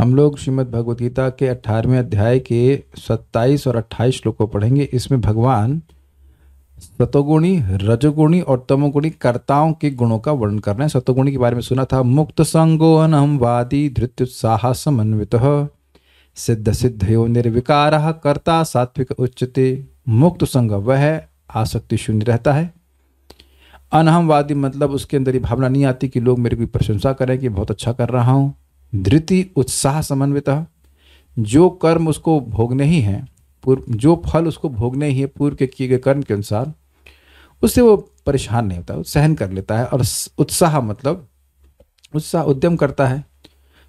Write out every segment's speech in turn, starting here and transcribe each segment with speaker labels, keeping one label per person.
Speaker 1: हम लोग श्रीमद् भगवद गीता के 18वें अध्याय के 27 और 28 श्लोक को पढ़ेंगे। इसमें भगवान सतोगुणी, रजोगुणी और तमोगुणी कर्ताओं के गुणों का वर्णन कर रहे हैं। सतोगुणी के बारे में सुना था, मुक्त संगो अनहंवादी धृत्युत्साह समन्वितः सिद्ध सिद्धयो निर्विकारः कर्ता सात्विक उच्यते। मुक्त संग वह है आसक्ति शून्य रहता है। अनहमवादी मतलब उसके अंदर ये भावना नहीं आती कि लोग मेरे की प्रशंसा करें कि बहुत अच्छा कर रहा हूँ। धृति उत्साह समन्वितः, जो कर्म उसको भोगने ही हैं, जो फल उसको भोगने ही है पूर्व के किए गए कर्म के अनुसार, उससे वो परेशान नहीं होता, वो सहन कर लेता है। और उत्साह मतलब उत्साह उद्यम करता है।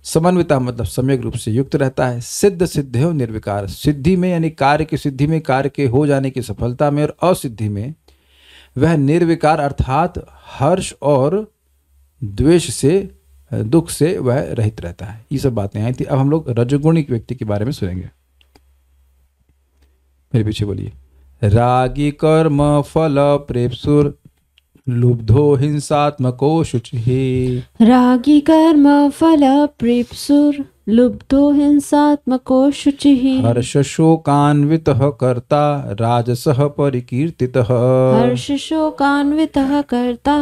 Speaker 1: समन्विता मतलब सम्यक रूप से युक्त रहता है। सिद्ध सिद्धयो निर्विकार, सिद्धि में यानी कार्य की सिद्धि में, कार्य के हो जाने की सफलता में और असिद्धि में वह निर्विकार अर्थात हर्ष और द्वेष से, दुख से वह रहित रहता है। ये सब बातें आई थी। अब हम लोग रजोगुणी व्यक्ति के बारे में सुनेंगे। मेरे पीछे बोलिए। रागी कर्म फल प्रेप्सुर लुब्धो हिंसात्मको शुचिः।
Speaker 2: रागी कर्म फल प्रेप्सुर लुब्धो हिंसात्मको शुचिः।
Speaker 1: हर्ष शोकान्वितः कर्ता राजसः परिकीर्तितः।
Speaker 2: हर्ष शोकान्वितः कर्ता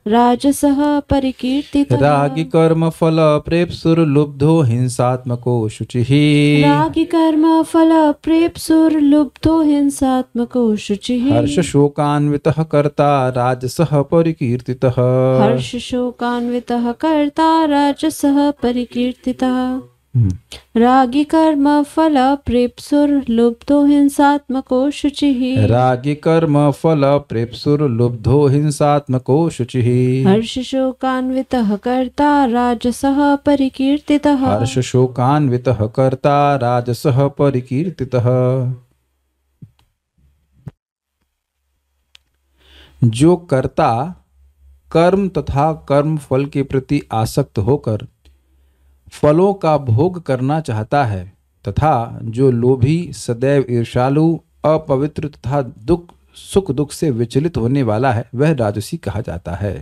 Speaker 2: राजसः परिकीर्तितः।
Speaker 1: रागी कर्म फल प्रेप्सुर लुब्धो हिंसात्मको शुचिः।
Speaker 2: रागी कर्म फल प्रेप्सुर लुब्धो हिंसात्मको शुचिः।
Speaker 1: हर्ष शोकान्वितः कर्ता राजसः परिकीर्तितः।
Speaker 2: हर्ष शोकान्वितः कर्ता राजसः परिकीर्तितः। रागी कर्म फल प्रेप्सुर लुब्धो हिंसात्मको शुचिः।
Speaker 1: रागी कर्म फल प्रेप्सुर लुब्धो हिंसात्मको शुचिः।
Speaker 2: हर्ष शोकान्वितः कर्ता राजसः परिकीर्तितः।
Speaker 1: हर्ष शोकान्वितः कर्ता राजसः परिकीर्तितः। जो कर्ता कर्म तथा कर्म फल के प्रति आसक्त होकर फलों का भोग करना चाहता है, तथा जो लोभी, सदैव ईर्ष्यालु, अपवित्र तथा सुख दुख से विचलित होने वाला है, वह राजसी कहा जाता है।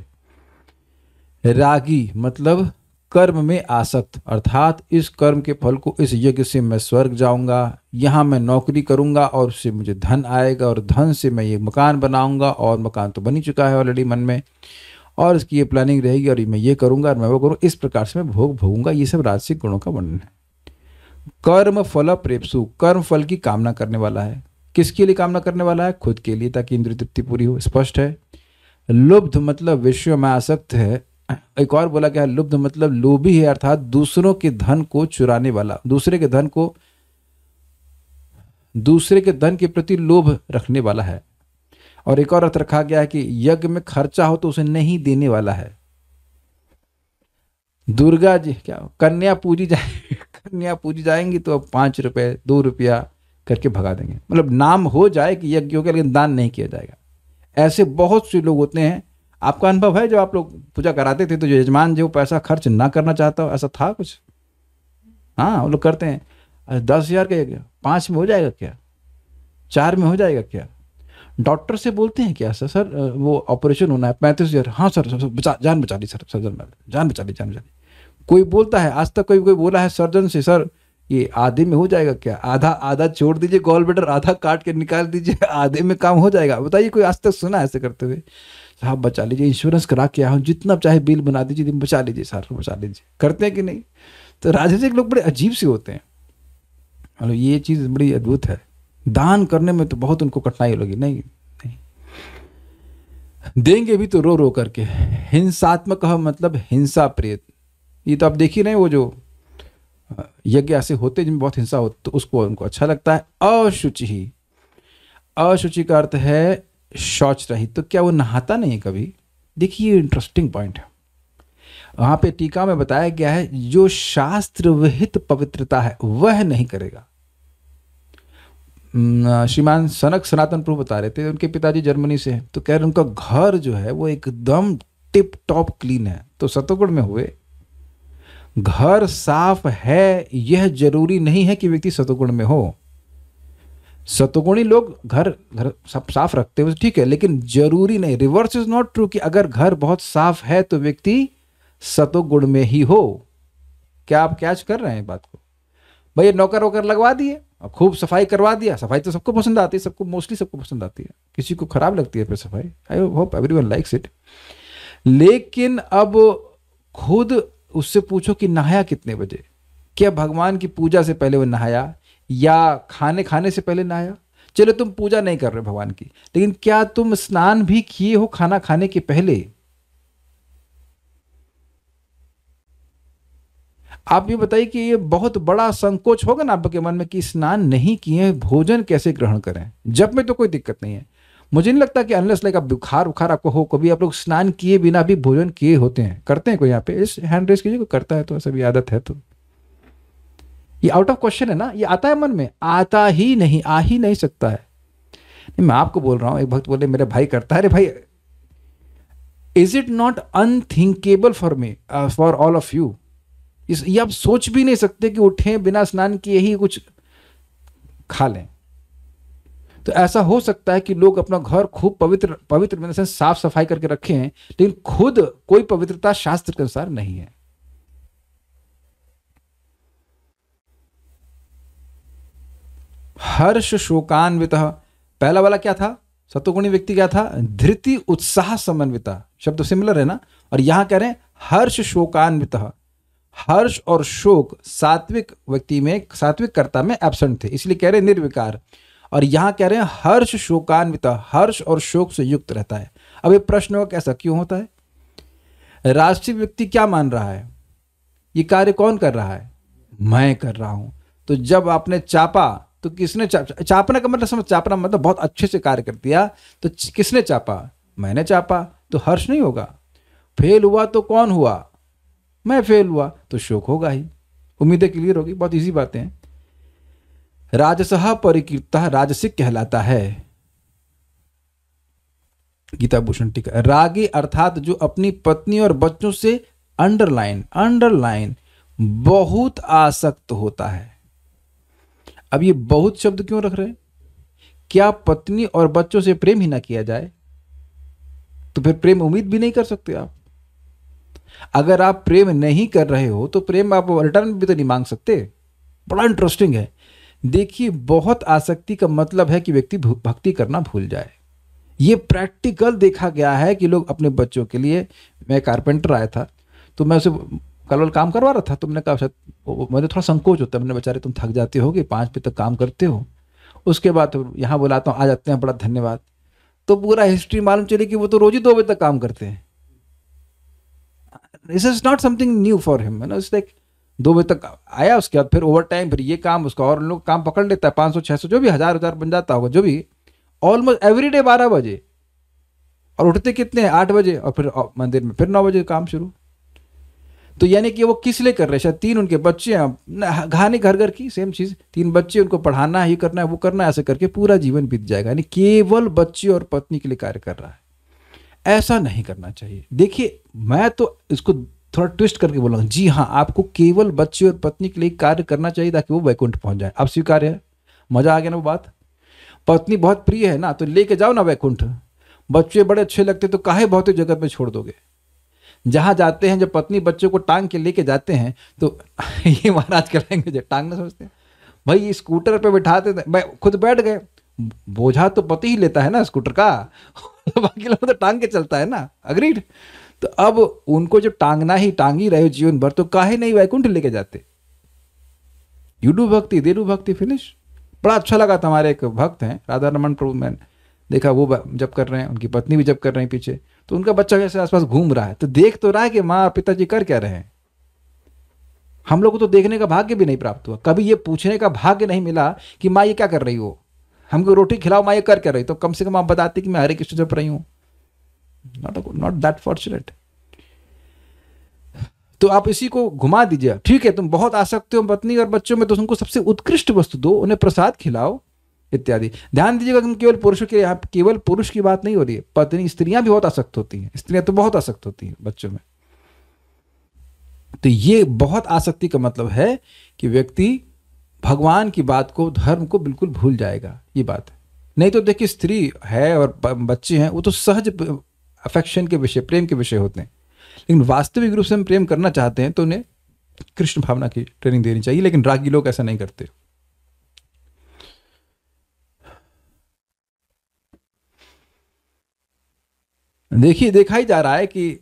Speaker 1: रागी मतलब कर्म में आसक्त, अर्थात इस कर्म के फल को, इस यज्ञ से मैं स्वर्ग जाऊंगा, यहाँ मैं नौकरी करूंगा और उससे मुझे धन आएगा और धन से मैं ये मकान बनाऊंगा, और मकान तो बन ही चुका है ऑलरेडी मन में, और इसकी ये प्लानिंग रहेगी और मैं ये करूंगा और मैं वो करूँ, इस प्रकार से मैं भोग भोगूंगा। ये सब राजसिक गुणों का वर्णन है। कर्म फल प्रेप्सु, कर्म फल की कामना करने वाला है। किसके लिए कामना करने वाला है? खुद के लिए, ताकि इंद्रिय तृप्ति पूरी हो। स्पष्ट है। लुब्ध मतलब विषय में आसक्त है। एक और बोला गया, लुब्ध मतलब लोभी है, अर्थात दूसरों के धन को चुराने वाला, दूसरे के धन के प्रति लोभ रखने वाला है। और एक और अर्थ रखा गया है कि यज्ञ में खर्चा हो तो उसे नहीं देने वाला है। दुर्गा जी क्या कन्या पूजी जाएंगी तो अब 5 रुपए 2 रुपया करके भगा देंगे, मतलब नाम हो जाए कि यज्ञ हो गया लेकिन दान नहीं किया जाएगा। ऐसे बहुत से लोग होते हैं। आपका अनुभव है, जब आप लोग पूजा कराते थे तो जो यजमान जो पैसा खर्च ना करना चाहता हो, ऐसा था कुछ? हाँ, वो लोग करते हैं। 10,000 का यज्ञ 5 में हो जाएगा क्या? 4 में हो जाएगा क्या? डॉक्टर से बोलते हैं क्या, सर वो ऑपरेशन होना है 35,000, हाँ सर जान बचा ली सर, सर्जन जान बचा ली। कोई बोलता है, आज तक कोई बोला है सर्जन से, सर ये आधे में हो जाएगा क्या? आधा छोड़ दीजिए गॉल ब्लैडर, आधा काट के निकाल दीजिए, आधे में काम हो जाएगा। बताइए, कोई आज तक सुना ऐसे करते हुए? साहब बचा लीजिए, इंश्योरेंस करा के आया हूँ, जितना चाहे बिल बना दीजिए, बचा लीजिए सर, बचा लीजिए। करते हैं कि नहीं? तो राजनीतिक लोग बड़े अजीब से होते हैं। मतलब ये चीज़ बड़ी अद्भुत है। दान करने में तो बहुत उनको कठिनाई लगी। नहीं देंगे भी तो रो रो करके। हिंसात्मक मतलब हिंसा प्रेत। ये तो आप देख ही रहे हैं, वो जो यज्ञ ऐसे होते जिनमें बहुत हिंसा होती, तो उसको उनको अच्छा लगता है। अशुचि, अशुचि का अर्थ है शौच रहित। तो क्या वो नहाता नहीं है कभी? देखिए, इंटरेस्टिंग पॉइंट है। वहां पे टीका में बताया गया है, जो शास्त्र विहित पवित्रता है वह नहीं करेगा। श्रीमान सनक सनातन प्रभु बता रहे थे, उनके पिताजी जर्मनी से हैं, तो कह रहे उनका घर जो है वो एकदम टिप टॉप क्लीन है। तो सतोगुण में हुए। घर साफ है यह जरूरी नहीं है कि व्यक्ति सतोगुण में हो। सतोगुणी लोग घर सब साफ रखते हैं, ठीक है, लेकिन जरूरी नहीं। रिवर्स इज नॉट ट्रू कि अगर घर बहुत साफ है तो व्यक्ति सतोगुण में ही हो। क्या आप कैच कर रहे हैं बात को? भाई ये नौकर वोकर लगवा दिए और खूब सफाई करवा दिया। सफाई तो सबको पसंद आती है, सबको मोस्टली सबको पसंद आती है, किसी को खराब लगती है फिर सफाई। I hope everyone likes it. लेकिन अब खुद उससे पूछो कि नहाया कितने बजे? क्या भगवान की पूजा से पहले वो नहाया या खाने खाने से पहले नहाया? चलो तुम पूजा नहीं कर रहे भगवान की, लेकिन क्या तुम स्नान भी किए हो खाना खाने के पहले? आप ये बताइए कि ये बहुत बड़ा संकोच होगा ना आपके मन में कि स्नान नहीं किए भोजन कैसे ग्रहण करें। जब में तो कोई दिक्कत नहीं है, मुझे नहीं लगता कि अनलेस लाइक आप बुखार उखार आपको हो, कभी आप लोग स्नान किए बिना भी भोजन किए होते हैं? करते हैं कोई यहाँ पे? इस हैंड रेस कीजिए, कोई करता है तो ऐसा भी आदत है तो। ये आउट ऑफ क्वेश्चन है ना, ये आता है मन में? आता ही नहीं, आ ही नहीं सकता है। नहीं, मैं आपको बोल रहा हूं, एक भक्त बोले मेरे भाई करता है। अरे भाई, is it not unthinkable for me, for all of you? ये आप सोच भी नहीं सकते कि उठें बिना स्नान किए ही कुछ खा लें? तो ऐसा हो सकता है कि लोग अपना घर खूब पवित्र पवित्र में से साफ सफाई करके रखे हैं, लेकिन खुद कोई पवित्रता शास्त्र के अनुसार नहीं है। हर्ष शोकान्वित, पहला वाला क्या था? सत्वगुणी व्यक्ति क्या था? धृति उत्साह समन्विता, शब्द सिमिलर है ना। और यहां कह रहे हैं हर्ष शोकान्वित। हर्ष और शोक सात्विक व्यक्ति में, सात्विक कर्ता में एब्सेंट थे, इसलिए कह रहे हैं निर्विकार। और यहां कह रहे हैं हर्ष शोकान्वित, हर्ष और शोक से युक्त रहता है। अब ये प्रश्न होगा कैसा क्यों होता है? राष्ट्रीय व्यक्ति क्या मान रहा है? ये कार्य कौन कर रहा है? मैं कर रहा हूं। तो जब आपने चापा तो किसने चापने का मतलब समझ, चापना मतलब बहुत अच्छे से कार्य कर दिया, तो किसने चापा? मैंने चापा, तो हर्ष नहीं होगा। फेल हुआ तो कौन हुआ? मैं फेल हुआ, तो शोक होगा ही। उम्मीदें क्लियर होगी, बहुत इजी बातें हैं। राजसः परिकीर्तः, राजसिक कहलाता है। गीता भूषण टीका, रागी अर्थात जो अपनी पत्नी और बच्चों से अंडरलाइन अंडरलाइन बहुत आसक्त होता है। अब ये बहुत शब्द क्यों रख रहे हैं? क्या पत्नी और बच्चों से प्रेम ही ना किया जाए? तो फिर प्रेम उम्मीद भी नहीं कर सकते आप। अगर आप प्रेम नहीं कर रहे हो तो प्रेम आप रिटर्न भी तो नहीं मांग सकते। बड़ा इंटरेस्टिंग है। देखिए, बहुत आसक्ति का मतलब है कि व्यक्ति भक्ति करना भूल जाए। ये प्रैक्टिकल देखा गया है कि लोग अपने बच्चों के लिए, मैं कारपेंटर आया था तो मैं उसे कल काम करवा रहा था, तो मैंने कहा मुझे थोड़ा संकोच होता है, मैंने बेचारे तुम थक जाते होगे, 5 बजे तक काम करते हो, उसके बाद तो यहाँ बुलाता हूँ आ जाते हैं, बड़ा धन्यवाद। तो पूरा हिस्ट्री मालूम चली कि वो तो रोज ही 2 बजे तक काम करते हैं। This is not something new for him, है ना। इट्स लाइक 2 बजे तक आया, उसके बाद फिर ओवर टाइम, फिर ये काम उसका, और लोग काम पकड़ लेता है 500-600 जो भी 1000 बन जाता होगा, जो भी, ऑलमोस्ट एवरीडे 12 बजे। और उठते कितने हैं? 8 बजे, और फिर मंदिर में फिर 9 बजे काम शुरू। तो यानी कि वो किस लिए कर रहे हैं? शायद 3 उनके बच्चे हैं, घानी घर घर की सेम चीज, 3 बच्चे, उनको पढ़ाना है, ये करना है, वो करना है, ऐसे करके पूरा जीवन बीत जाएगा। यानी केवल बच्चे और पत्नी के लिए कार्य कर रहा है। ऐसा नहीं करना चाहिए। देखिए, मैं तो इसको थोड़ा ट्विस्ट करके बोलूँगा, जी हाँ, आपको केवल बच्चे और पत्नी के लिए कार्य करना चाहिए ताकि वो वैकुंठ पहुंच जाए। आप स्वीकार्य है? मजा आ गया ना वो बात? पत्नी बहुत प्रिय है ना, तो लेके जाओ ना वैकुंठ। बच्चे बड़े अच्छे लगते तो काहे भौतिक जगत में छोड़ दोगे? जहां जाते हैं, जब पत्नी बच्चों को टांग के लेके जाते हैं तो ये महाराज के लैंग्वेज है, टांगना समझते हैं भाई, स्कूटर पे बिठाते थे, खुद बैठ गए, बोझा तो पति ही लेता है ना स्कूटर का बाकी लोग तो टांग के चलता है ना। अग्रीड। तो अब उनको जब टांगना ही, टांग ही रहे हो जीवन भर, तो काहे नहीं वैकुंठ लेके जाते? यू डू भक्ति, दे डू भक्ति, फिनिश। बड़ा अच्छा लगा था, हमारे एक भक्त हैं राधा रमन प्रभु, मैंने देखा वो जब कर रहे हैं, उनकी पत्नी भी जब कर रहे हैं पीछे, तो उनका बच्चा वैसे आसपास घूम रहा है, तो देख तो रहा है कि माँ पिताजी कर क्या रहे हैं। हम लोग को तो देखने का भाग्य भी नहीं प्राप्त हुआ, कभी ये पूछने का भाग्य नहीं मिला कि माँ ये क्या कर रही हो, हमको रोटी खिलाओ, माँ ये कर क्या रही, तो कम से कम आप बताते कि मैं हरे कृष्ण जप रही हूँ। Not that fortunate. तो आप इसी को घुमा दीजिए। ठीक है, तुम बहुत आसक्त हो पत्नी और बच्चों में, तो उनको सबसे उत्कृष्ट वस्तु दो, उन्हें प्रसाद खिलाओ इत्यादि। ध्यान दीजिएगा, तुम केवल पुरुषों के, यहाँ केवल पुरुष की बात नहीं हो रही है, पत्नी, स्त्रियां भी बहुत आसक्त होती हैं, स्त्रियां तो बहुत आसक्त होती हैं बच्चों में। तो ये बहुत आसक्ति का मतलब है कि व्यक्ति भगवान की बात को, धर्म को बिल्कुल भूल जाएगा, ये बात है। नहीं तो देखिए, स्त्री है और बच्चे हैं, वो तो सहज अफेक्शन के विषय, प्रेम के विषय होते हैं, लेकिन वास्तविक रूप से हम प्रेम करना चाहते हैं तो उन्हें कृष्ण भावना की ट्रेनिंग देनी चाहिए, लेकिन रागी लोग ऐसा नहीं करते। देखिए, देखा ही जा रहा है कि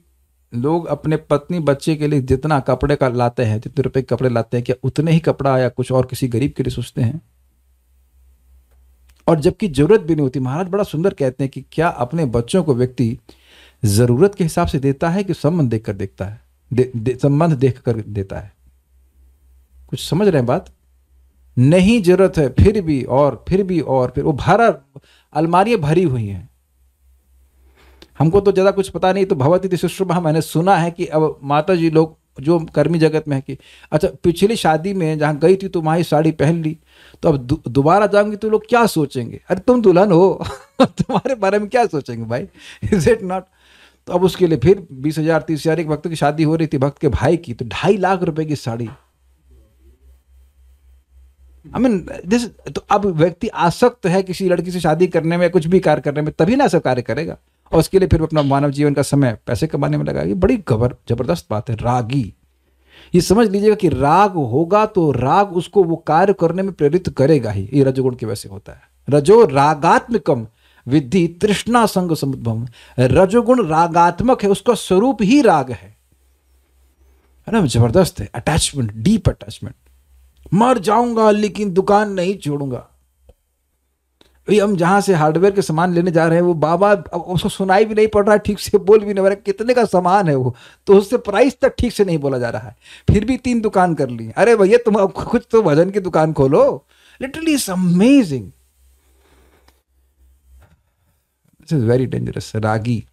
Speaker 1: लोग अपने पत्नी बच्चे के लिए जितना कपड़े का लाते हैं, जितने रुपए के कपड़े लाते हैं, क्या उतने ही कपड़ा या कुछ और किसी गरीब के लिए सोचते हैं? और जबकि जरूरत भी नहीं होती। महाराज बड़ा सुंदर कहते हैं कि क्या अपने बच्चों को व्यक्ति जरूरत के हिसाब से देता है कि संबंध देखकर देखता है, संबंध देख कर देता है? कुछ समझ रहे हैं बात? नहीं जरूरत है फिर भी और फिर भी और फिर वो भरा, अलमारियां भरी हुई हैं। हमको तो ज्यादा कुछ पता नहीं, तो भगवती सुश्रुमा मैंने सुना है कि अब माता जी लोग जो कर्मी जगत में है कि अच्छा पिछली शादी में जहाँ गई थी तो वहाँ साड़ी पहन ली, तो अब दोबारा जाऊंगी तो लोग क्या सोचेंगे? अरे तुम दुल्हन हो तुम्हारे बारे में क्या सोचेंगे भाई? Is it not? तो अब उसके लिए फिर 20,000 30,000, एक भक्त की शादी हो रही थी, भक्त के भाई की, तो 2.5 लाख रुपए की साड़ी। I mean this. तो अब व्यक्ति आसक्त है किसी लड़की से शादी करने में, कुछ भी कार्य करने में, तभी ना सब कार्य करेगा, और उसके लिए फिर अपना मानव जीवन का समय पैसे कमाने में लगाएगी। बड़ी जबरदस्त बात है। रागी, ये समझ लीजिएगा कि राग होगा तो राग उसको वो कार्य करने में प्रेरित करेगा ही। ये रजोगुण के वैसे होता है। रजो रागात्मकम विद्धि तृष्णा संग समुद्भवम। रजोगुण रागात्मक है, उसका स्वरूप ही राग है ना? जबरदस्त है। Attachment, deep attachment. मर जाऊंगा लेकिन दुकान नहीं छोड़ूंगा। हम जहां से हार्डवेयर के सामान लेने जा रहे हैं, वो बाबा उसको सुनाई भी नहीं पड़ रहा है, ठीक से बोल भी नहीं रहा, कितने का सामान है वो, तो उससे प्राइस तक ठीक से नहीं बोला जा रहा है, फिर भी 3 दुकान कर ली। अरे भैया तुम कुछ तो भजन की दुकान खोलो। Literally it's amazing. This is very dangerous. रागी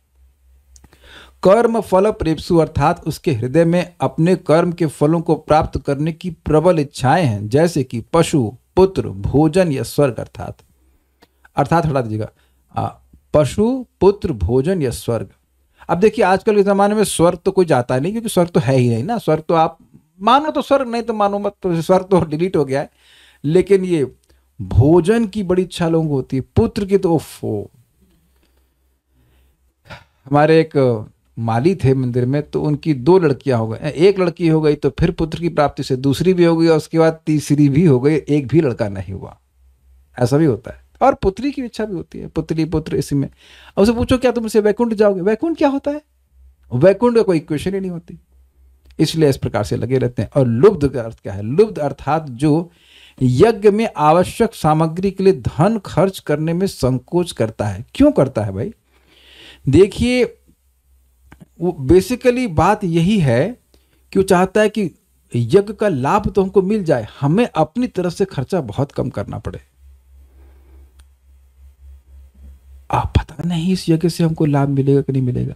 Speaker 1: कर्म फल प्रेप्सु, अर्थात उसके हृदय में अपने कर्म के फलों को प्राप्त करने की प्रबल इच्छाएं हैं, जैसे कि पशु, पुत्र, भोजन या स्वर्ग। अर्थात हटा दीजिएगा, पशु, पुत्र, भोजन या स्वर्ग। अब देखिए आजकल के जमाने में स्वर्ग तो कोई जाता नहीं, क्योंकि स्वर्ग तो है ही नहीं ना। स्वर्ग तो आप मानो तो स्वर्ग, नहीं तो मानो मत, तो स्वर्ग तो डिलीट हो गया है। लेकिन ये भोजन की बड़ी इच्छा लोगों को होती है, पुत्र की तो ओफो। हमारे एक माली थे मंदिर में, तो उनकी 2 लड़कियां हो गई। एक लड़की हो गई तो फिर पुत्र की प्राप्ति से दूसरी भी हो गई, और उसके बाद तीसरी भी हो गई, एक भी लड़का नहीं हुआ। ऐसा भी होता है। और पुत्री की इच्छा भी होती है, पुत्री पुत्र इसी में। अब उसे पूछो क्या तुम इसे वैकुंठ जाओगे? वैकुंठ क्या होता है? वैकुंठ का कोई इक्वेशन ही नहीं होती। इसलिए इस प्रकार से लगे रहते हैं। और लुब्ध का अर्थ क्या है? लुब्ध अर्थात जो यज्ञ में आवश्यक सामग्री के लिए धन खर्च करने में संकोच करता है। क्यों करता है भाई? देखिए वो बेसिकली बात यही है कि वो चाहता है कि यज्ञ का लाभ तो हमको मिल जाए, हमें अपनी तरफ से खर्चा बहुत कम करना पड़े। आप पता नहीं इस यज्ञ से हमको लाभ मिलेगा कि नहीं मिलेगा।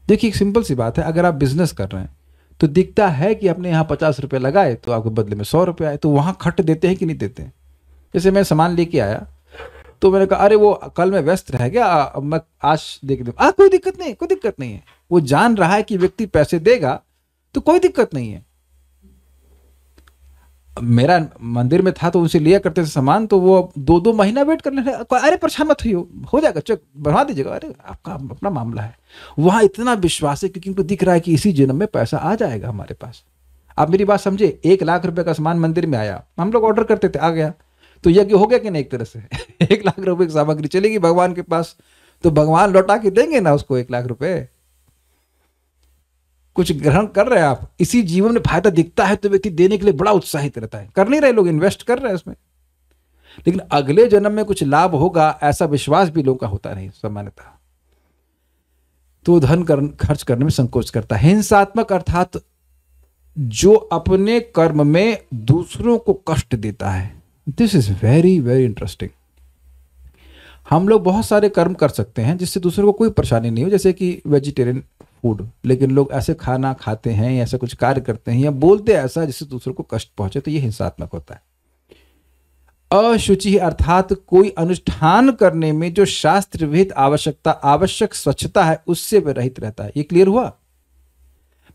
Speaker 1: देखिए एक सिंपल सी बात है, अगर आप बिजनेस कर रहे हैं तो दिखता है कि आपने यहाँ 50 रुपये लगाए तो आपके बदले में 100 रुपये आए, तो वहां खट देते हैं कि नहीं देते हैं? जैसे मैं सामान लेके आया तो मैंने कहा अरे वो कल मैं व्यस्त रह गया, मैं आज देख दूँ। कोई दिक्कत नहीं, कोई दिक्कत नहीं है। वो जान रहा है कि व्यक्ति पैसे देगा तो कोई दिक्कत नहीं है। मेरा मंदिर में था तो उनसे लिया करते थे सामान, तो वो 2-2 महीना वेट करने लगे। अरे परेशान मत हो जाएगा, चेक बढ़वा दीजिएगा। अरे आपका अपना मामला है। वहां इतना विश्वास है क्योंकि उनको दिख रहा है कि इसी जन्म में पैसा आ जाएगा हमारे पास। आप मेरी बात समझे, 1 लाख रुपए का सामान मंदिर में आया, हम लोग ऑर्डर करते थे, आ गया, तो यज्ञ हो गया कि नहीं? एक तरह से 1 लाख रुपए की सामग्री चलेगी भगवान के पास, तो भगवान लौटा के देंगे ना उसको 1 लाख रुपए। कुछ ग्रहण कर रहे हैं आप, इसी जीवन में फायदा दिखता है तो व्यक्ति देने के लिए बड़ा उत्साहित रहता है। कर नहीं रहे लोग, इन्वेस्ट कर रहे हैं उसमें, लेकिन अगले जन्म में कुछ लाभ होगा ऐसा विश्वास भी लोगों का होता नहीं सामान्यतः, तो धन खर्च करने में संकोच करता है। हिंसात्मक अर्थात जो अपने कर्म में दूसरों को कष्ट देता है। This is very very interesting. हम लोग बहुत सारे कर्म कर सकते हैं जिससे दूसरों को कोई परेशानी नहीं हो, जैसे कि वेजिटेरियन फूड, लेकिन लोग ऐसे खाना खाते हैं या ऐसा कुछ कार्य करते हैं या बोलते हैं ऐसा जिससे दूसरों को कष्ट पहुंचे, तो ये हिंसात्मक होता है। अशुचि अर्थात कोई अनुष्ठान करने में जो शास्त्र विहित आवश्यक स्वच्छता है उससे वह रहित रहता है। ये क्लियर हुआ?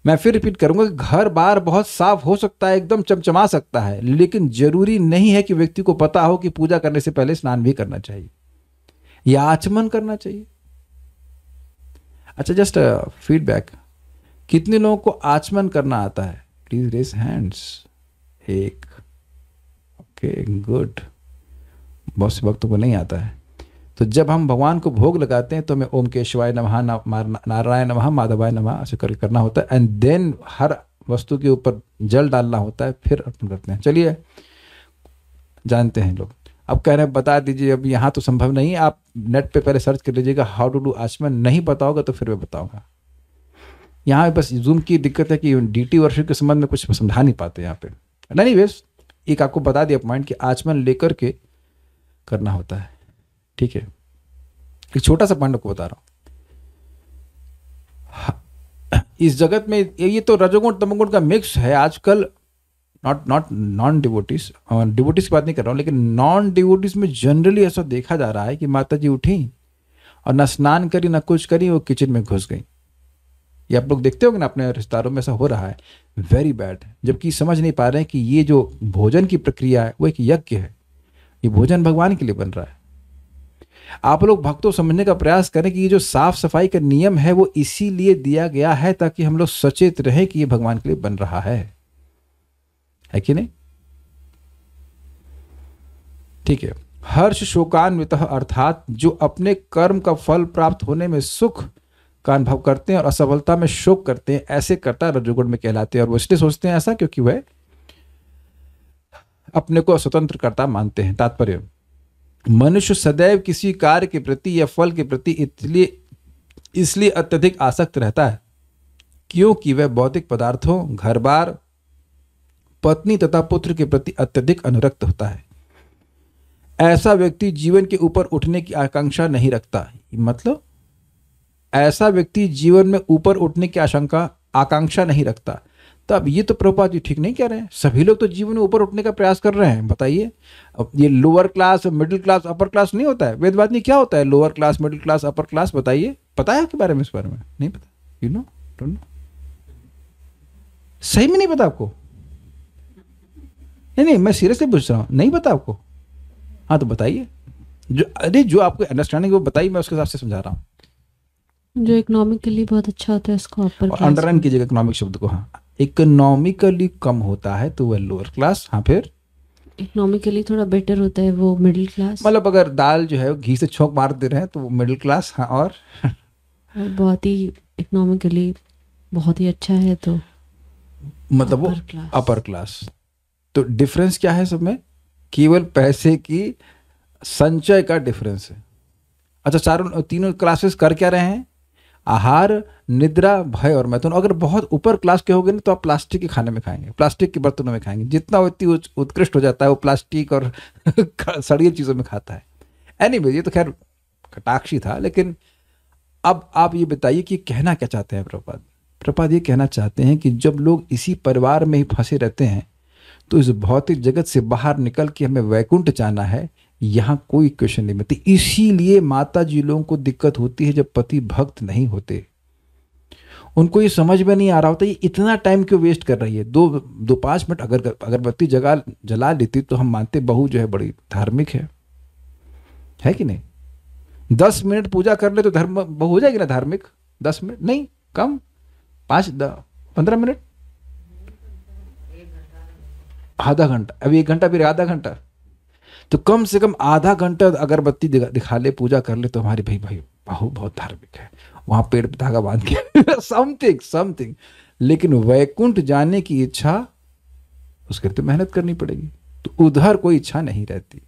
Speaker 1: मैं फिर रिपीट करूंगा कि घर बार बहुत साफ हो सकता है, एकदम चमचमा सकता है, लेकिन जरूरी नहीं है कि व्यक्ति को पता हो कि पूजा करने से पहले स्नान भी करना चाहिए या आचमन करना चाहिए। अच्छा जस्ट फीडबैक, कितने लोगों को आचमन करना आता है? Please raise hands. एक, ओके गुड। बहुत से भक्तों को नहीं आता है। तो जब हम भगवान को भोग लगाते हैं तो हमें ओम केशवाय नमः, नारायण नमः, माधवाय नमः ऐसे करके करना होता है। एंड देन हर वस्तु के ऊपर जल डालना होता है, फिर अर्पण करते हैं। चलिए, जानते हैं लोग। अब कह रहे हैं बता दीजिए। अब यहाँ तो संभव नहीं है, आप नेट पे पहले सर्च कर लीजिएगा हाउ टू डू आचमन। नहीं बताओगे तो फिर मैं बताऊंगा। यहाँ बस जूम की दिक्कत है कि डीटी वर्षन के संबंध में कुछ समझा नहीं पाते यहाँ पे। नहीं वेस, एक आपको बता दिया पॉइंट कि आचमन लेकर के करना होता है। ठीक है, एक छोटा सा पॉइंट आपको बता रहा हूँ। इस जगत में ये तो रजोगुण तमोगुण का मिक्स है आजकल। नॉन डिवोटिस, डिवोटिस की बात नहीं कर रहा हूँ, लेकिन नॉन डिवोटिस में जनरली ऐसा देखा जा रहा है कि माता जी उठी और ना स्नान करी ना कुछ करी, वो किचन में घुस गई। ये आप लोग देखते होंगे ना अपने रिश्तेदारों में, ऐसा हो रहा है। Very bad. जबकि समझ नहीं पा रहे हैं कि ये जो भोजन की प्रक्रिया है वो एक यज्ञ है। ये भोजन भगवान के लिए बन रहा है। आप लोग भक्तों समझने का प्रयास करें कि ये जो साफ सफाई का नियम है वो इसीलिए दिया गया है ताकि हम लोग सचेत रहें कि ये भगवान के लिए बन रहा है कि नहीं? ठीक है। हर्ष शोकान्वितः अर्थात जो अपने कर्म का फल प्राप्त होने में सुख का अनुभव करते हैं और असफलता में शोक करते हैं, ऐसे कर्ता रजोगुण में कहलाते हैं। और वो इसलिए सोचते हैं ऐसा क्योंकि वह अपने को स्वतंत्र कर्ता मानते हैं। तात्पर्य, मनुष्य सदैव किसी कार्य के प्रति या फल के प्रति इसलिए अत्यधिक आसक्त रहता है क्योंकि वह भौतिक पदार्थों, घर बार, पत्नी तथा पुत्र के प्रति अत्यधिक अनुरक्त होता है। ऐसा व्यक्ति जीवन के ऊपर उठने की आकांक्षा नहीं रखता। मतलब ऐसा व्यक्ति जीवन में ऊपर उठने की आकांक्षा नहीं रखता। तो अब ये तो प्रभुपाद जी ठीक नहीं कह रहे हैं। सभी लोग तो जीवन में ऊपर उठने का प्रयास कर रहे हैं। बताइए, अब ये lower class, middle class, upper class नहीं होता है। वेदवादी क्या होता है? Lower class, middle class, upper class. बताइए, पता है आपके बारे में? इस बारे में नहीं पता? You know, don't know? सही में नहीं पता आपको? नहीं, मैं सीरियसली पूछ रहा हूँ, नहीं पता आपको? हाँ तो बताइए, जो आपको अंडरस्टैंडिंग वो बताइए, मैं उसके हिसाब से समझा रहा हूँ।
Speaker 2: जो इकोनॉमिकली बहुत अच्छा होता है उसको अपर क्लास।
Speaker 1: अंडरलाइन कीजिएगा इकोनॉमिक शब्द को। हाँ, इकोनॉमिकली कम होता है तो वह लोअर क्लास। हाँ, फिर
Speaker 2: इकोनॉमिकली थोड़ा बेटर होता है वो मिडिल क्लास।
Speaker 1: मतलब अगर दाल जो है घी से छोंक मार दे रहे हैं तो वो मिडिल क्लास। हाँ, और
Speaker 2: बहुत ही इकोनॉमिकली बहुत ही अच्छा है तो
Speaker 1: मतलब वो अपर क्लास। तो डिफरेंस क्या है सब में? केवल पैसे की संचय का डिफरेंस है। अच्छा, तीनों क्लासेस कर क्या रहे हैं? आहार, निद्रा, भय और मैथुन। अगर बहुत ऊपर क्लास के हो गए ना तो आप प्लास्टिक के खाने में खाएंगे, प्लास्टिक के बर्तनों में खाएंगे। जितना उतनी उत्कृष्ट हो जाता है वो प्लास्टिक और सड़ियल चीज़ों में खाता है। एनीवे, ये तो खैर कटाक्षी था। लेकिन अब आप ये बताइए कि कहना क्या चाहते हैं प्रभुपाद? प्रभुपाद ये कहना चाहते हैं कि जब लोग इसी परिवार में ही फंसे रहते हैं तो इस भौतिक जगत से बाहर निकल के हमें वैकुंठ जाना है, यहाँ कोई क्वेश्चन नहीं बनती। इसीलिए माता जी लोगों को दिक्कत होती है जब पति भक्त नहीं होते। उनको ये समझ में नहीं आ रहा होता ये इतना टाइम क्यों वेस्ट कर रही है। 5 मिनट अगर अगरबत्ती जला लेती तो हम मानते बहू जो है बड़ी धार्मिक है कि नहीं? 10 मिनट पूजा कर ले तो धर्म बहू हो जाएगी ना धार्मिक? 10 मिनट नहीं, कम 15 मिनट, आधा घंटा। अभी 1 घंटा, फिर आधा घंटा, तो कम से कम आधा घंटा अगरबत्ती दिखा ले, पूजा कर ले तो हमारी भाई बहू बहुत धार्मिक है। वहां पेड़ पे धागा बांध के समथिंग। लेकिन वैकुंठ जाने की इच्छा, उसके लिए तो मेहनत करनी पड़ेगी। तो उधर कोई इच्छा नहीं रहती।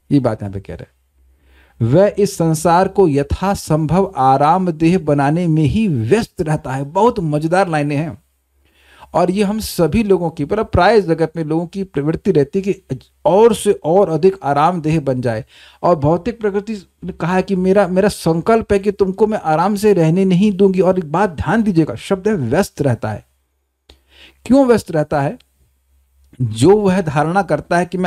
Speaker 1: ये बात यहां पे कह रहे हैं। वह इस संसार को यथासंभव आरामदेह बनाने में ही व्यस्त रहता है। बहुत मजेदार लाइनें हैं और ये हम सभी लोगों की, पर प्राय जगत में लोगों की प्रवृत्ति रहती है कि और से और अधिक आरामदेह बन जाए। और भौतिक प्रकृति ने कहा है कि मेरा संकल्प है कि तुमको मैं आराम से रहने नहीं दूंगी। और एक बात ध्यान दीजिएगा, शब्द है व्यस्त रहता है। क्यों व्यस्त रहता है? जो वह धारणा करता है कि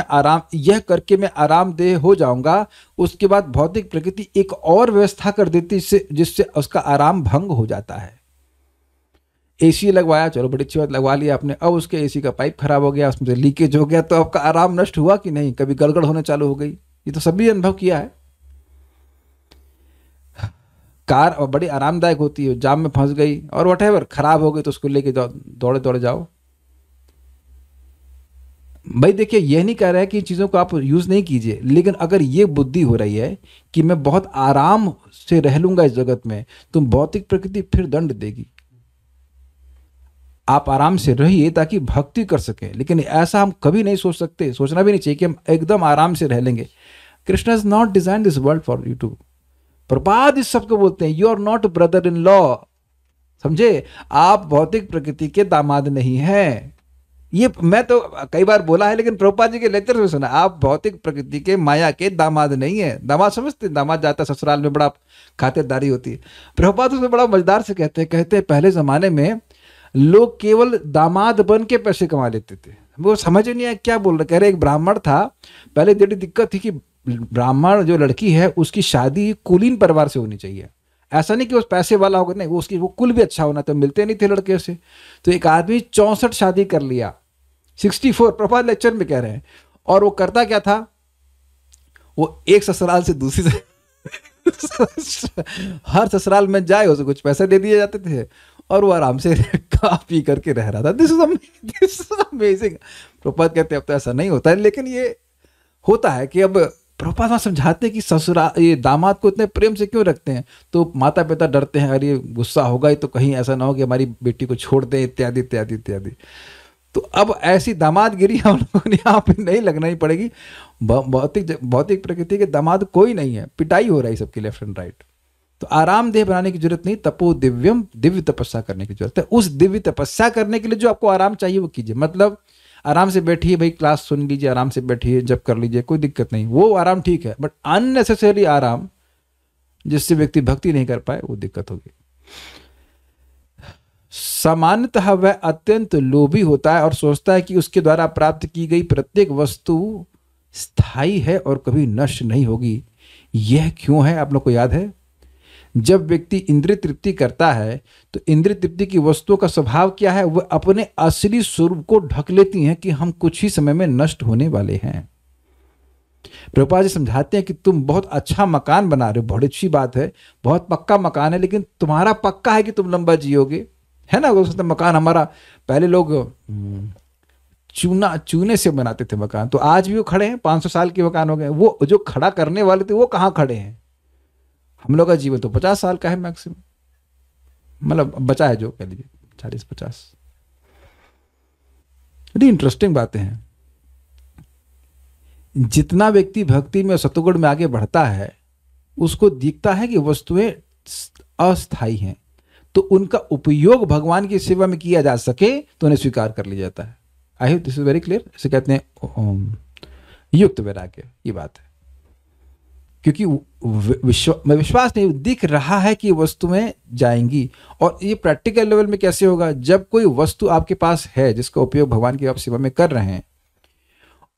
Speaker 1: यह करके मैं आरामदेह हो जाऊंगा, उसके बाद भौतिक प्रकृति एक और व्यवस्था कर देती जिससे उसका आराम भंग हो जाता है। एसी लगवाया, चलो बड़ी अच्छी बात, लगवा लिया आपने। अब उसके एसी का पाइप खराब हो गया, उसमें से लीकेज हो गया, तो आपका आराम नष्ट हुआ कि नहीं? कभी गड़गड़ होने चालू हो गई। ये तो सभी अनुभव किया है। कार और बड़ी आरामदायक होती है, जाम में फंस गई और व्हाटएवर खराब हो गई तो उसको लेके दौड़े जाओ, भाई देखिए, यह नहीं कह रहा है कि चीज़ों को आप यूज़ नहीं कीजिए, लेकिन अगर ये बुद्धि हो रही है कि मैं बहुत आराम से रह लूंगा इस जगत में, तो भौतिक प्रकृति फिर दंड देगी। आप आराम से रहिए ताकि भक्ति कर सकें, लेकिन ऐसा हम कभी नहीं सोच सकते, सोचना भी नहीं चाहिए कि हम एकदम आराम से रह लेंगे। Krishna is not design this world for you too. प्रपाद इस सबको बोलते हैं, you are not brother in law. समझे, आप भौतिक प्रकृति के दामाद नहीं हैं। ये मैं तो कई बार बोला है, लेकिन प्रभुपाद जी के लेक्चर में सुना, आप भौतिक प्रकृति के माया के दामाद नहीं है। दामाद समझते, दामाद जाता है ससुराल में, बड़ा खातिरदारी होती है। प्रभुपाद उसमें बड़ा मजेदार से कहते हैं पहले जमाने में लोग केवल दामाद बन के पैसे कमा लेते थे। वो समझ नहीं आया क्या बोल रहे। कह रहे एक ब्राह्मण था, पहले बड़ी दिक्कत थी कि ब्राह्मण जो लड़की है उसकी शादी कुलीन परिवार से होनी चाहिए। ऐसा नहीं कि उस पैसे वाला होगा, नहीं, वो कुल भी अच्छा होना, तो मिलते नहीं थे लड़के से। तो एक आदमी 64 शादी कर लिया, 64, प्रभात लेक्चर में कह रहे हैं। और वो करता क्या था, वो एक ससुराल से दूसरी हर ससुराल में जाए उसे कुछ पैसे दे दिए जाते थे और वो आराम से खा पी करके रह रहा था। This is amazing. प्रभुपाद कहते हैं अब तो ऐसा नहीं होता है, लेकिन ये होता है कि अब प्रभुपाद समझाते हैं कि ससुराल ये दामाद को इतने प्रेम से क्यों रखते हैं। तो माता पिता डरते हैं, अरे गुस्सा होगा ही तो कहीं ऐसा ना हो कि हमारी बेटी को छोड़ दें, इत्यादि इत्यादि इत्यादि। तो अब ऐसी दामादगिरी हम लोगों ने यहाँ पे नहीं लगना ही पड़ेगी। भौतिक प्रकृति के दामाद कोई नहीं है, पिटाई हो रही है सबकी लेफ्ट एंड राइट। तो आरामदेह बनाने की जरूरत नहीं, तपो दिव्यम, दिव्य तपस्या करने की जरूरत है। उस दिव्य तपस्या करने के लिए जो आपको आराम चाहिए वो कीजिए। मतलब आराम से बैठिए भाई, क्लास सुन लीजिए, आराम से बैठिए, जब कर लीजिए, कोई दिक्कत नहीं, वो आराम ठीक है। बट अननेसेसरी आराम जिससे व्यक्ति भक्ति नहीं कर पाए वो दिक्कत होगी। सामान्यतः वह अत्यंत लोभी होता है और सोचता है कि उसके द्वारा प्राप्त की गई प्रत्येक वस्तु स्थायी है और कभी नष्ट नहीं होगी। यह क्यों है, आप लोग को याद है? जब व्यक्ति इंद्रिय तृप्ति करता है तो इंद्रिय तृप्ति की वस्तुओं का स्वभाव क्या है, वह अपने असली स्वरूप को ढक लेती हैं कि हम कुछ ही समय में नष्ट होने वाले हैं। प्रभुपाद जी समझाते हैं कि तुम बहुत अच्छा मकान बना रहे हो, बहुत अच्छी बात है, बहुत पक्का मकान है, लेकिन तुम्हारा पक्का है कि तुम लंबा जियोगे, है ना? वो मकान हमारा, पहले लोग चूने से बनाते थे मकान, तो आज भी वो खड़े हैं, 500 साल के मकान हो गए। वो जो खड़ा करने वाले थे वो कहाँ खड़े हैं? हम लोग का जीवन तो 50 साल का है मैक्सिमम, मतलब बचा है जो, कह लीजिए 40-50। बड़ी इंटरेस्टिंग बातें हैं। जितना व्यक्ति भक्ति में सतुगुण में आगे बढ़ता है उसको दिखता है कि वस्तुएं अस्थायी हैं, तो उनका उपयोग भगवान की सेवा में किया जा सके तो उन्हें स्वीकार कर लिया जाता है। I hope this is very clear. इसे कहते हैं युक्त वैराग्य, ये बात है। क्योंकि विश्वास नहीं दिख रहा है कि वस्तुएं जाएंगी। और ये प्रैक्टिकल लेवल में कैसे होगा? जब कोई वस्तु आपके पास है जिसका उपयोग भगवान की आप सेवा में कर रहे हैं,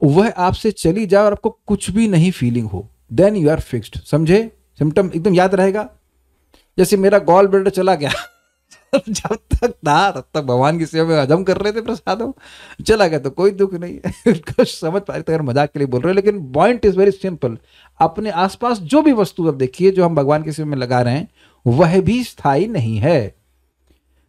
Speaker 1: वह आपसे चली जाए और आपको कुछ भी नहीं फीलिंग हो, देन यू आर फिक्स्ड। समझे? सिम्टम एकदम याद रहेगा। जैसे मेरा गॉल ब्लैडर चला गया जब तक था तब तक भगवान की सेवा में हजम कर रहे थे प्रसाद, हम चला गया तो कोई दुख नहीं है। कुछ समझ पा रहे थे, अगर मजाक के लिए बोल रहे हो, लेकिन पॉइंट इज वेरी सिंपल। अपने आसपास जो भी वस्तु आप देखिए जो हम भगवान की सेवा में लगा रहे हैं वह भी स्थायी नहीं है।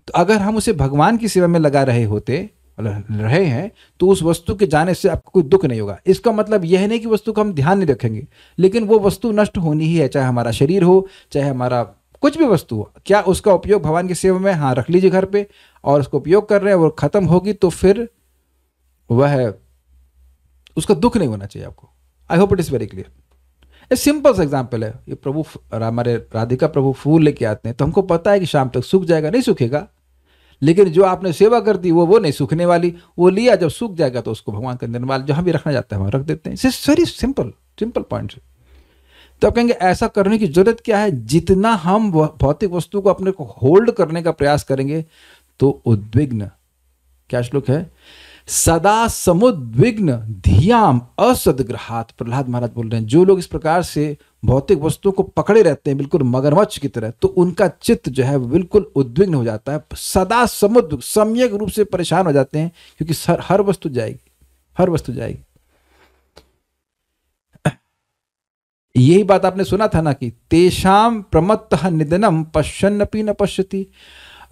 Speaker 1: तो अगर हम उसे भगवान की सेवा में लगा रहे हैं तो उस वस्तु के जाने से आपको कोई दुख नहीं होगा। इसका मतलब यह नहीं कि वस्तु का हम ध्यान नहीं रखेंगे, लेकिन वो वस्तु नष्ट होनी ही है, चाहे हमारा शरीर हो, चाहे हमारा कुछ भी वस्तु हो। क्या उसका उपयोग भगवान की सेवा में, हाँ, रख लीजिए घर पे, और उसको उपयोग कर रहे हैं, वो खत्म होगी तो फिर वह उसका दुख नहीं होना चाहिए आपको। I hope it is very clear. A simple सा एग्जाम्पल है, ये प्रभु हमारे राधिका प्रभु फूल लेके आते हैं, तो हमको पता है कि शाम तक सूख जाएगा, नहीं सूखेगा, लेकिन जो आपने सेवा कर दी वो नहीं सूखने वाली। वो लिया, जब सूख जाएगा तो उसको भगवान के निर्माल जहां भी रखना जाता है वहां रख देते हैं। It's very simple point. तो आप कहेंगे ऐसा करने की जरूरत क्या है? जितना हम भौतिक वस्तु को अपने को होल्ड करने का प्रयास करेंगे तो उद्विग्न, क्या श्लोक है? सदा समुद्विग्न धियाम असदग्रहात। प्रहलाद महाराज बोल रहे हैं, जो लोग इस प्रकार से भौतिक वस्तुओं को पकड़े रहते हैं बिल्कुल मगरमच्छ की तरह, तो उनका चित्त जो है बिल्कुल उद्विग्न हो जाता है, सदा समुद्र सम्यक रूप से परेशान हो जाते हैं, क्योंकि हर वस्तु जाएगी, हर वस्तु जाएगी। यही बात आपने सुना था ना कि तेषाम प्रमत्तः निधनम पश्यन्नपि न पश्यति।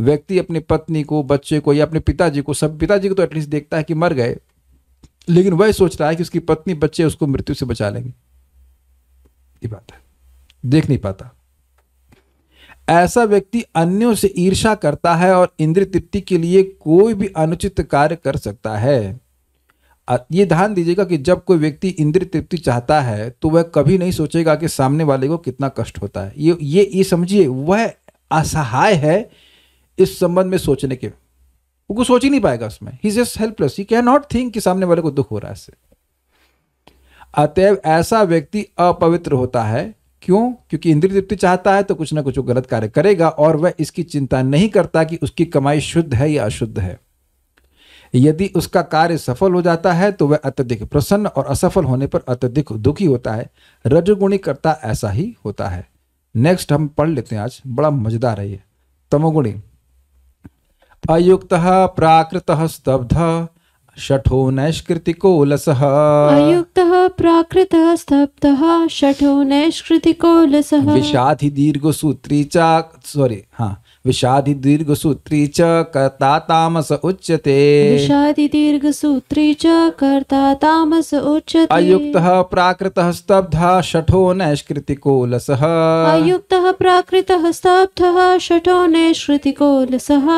Speaker 1: व्यक्ति अपनी पत्नी को, बच्चे को या अपने पिताजी को, सब पिताजी को तो एटलीस्ट देखता है कि मर गए, लेकिन वह सोच रहा है कि उसकी पत्नी बच्चे उसको मृत्यु से बचा लेंगे। ये बात है, देख नहीं पाता। ऐसा व्यक्ति अन्यों से ईर्ष्या करता है और इंद्रिय तृप्ति के लिए कोई भी अनुचित कार्य कर सकता है। ये ध्यान दीजिएगा कि जब कोई व्यक्ति इंद्रिय तृप्ति चाहता है तो वह कभी नहीं सोचेगा कि सामने वाले को कितना कष्ट होता है। ये समझिए, वह असहाय है इस संबंध में सोचने के, वो कुछ सोच ही नहीं पाएगा उसमें। He is just helpless, he can not think कि सामने वाले को दुख हो रहा है इससे। अतएव ऐसा व्यक्ति अपवित्र होता है। क्यों? क्योंकि इंद्रिय तृप्ति चाहता है तो कुछ ना कुछ गलत कार्य करेगा और वह इसकी चिंता नहीं करता कि उसकी कमाई शुद्ध है या अशुद्ध है। यदि उसका कार्य सफल हो जाता है तो वह अत्यधिक प्रसन्न और असफल होने पर अत्यधिक दुखी होता है। रजोगुणी कर्ता ऐसा ही होता है। नेक्स्ट हम पढ़ लेते हैं, आज बड़ा मजेदार है ये। तमोगुणी। अयुक्तः प्राकृतः स्तब्धः शठो नैष्कृतिको लसः।
Speaker 2: अयुक्तः प्राकृतः स्तब्धः शठो नैष्कृतिको लसः।
Speaker 1: विषादि दीर्घसूत्री च कर्ता तामस उच्यते।
Speaker 2: विषादि दीर्घसूत्री च कर्ता तामस उच्यते।
Speaker 1: अयुक्तः प्राकृतः स्तब्धः शठो नैष्कृतिको लसः।
Speaker 2: अयुक्तः प्राकृतः स्तब्धः शठो नैष्कृतिको लसः।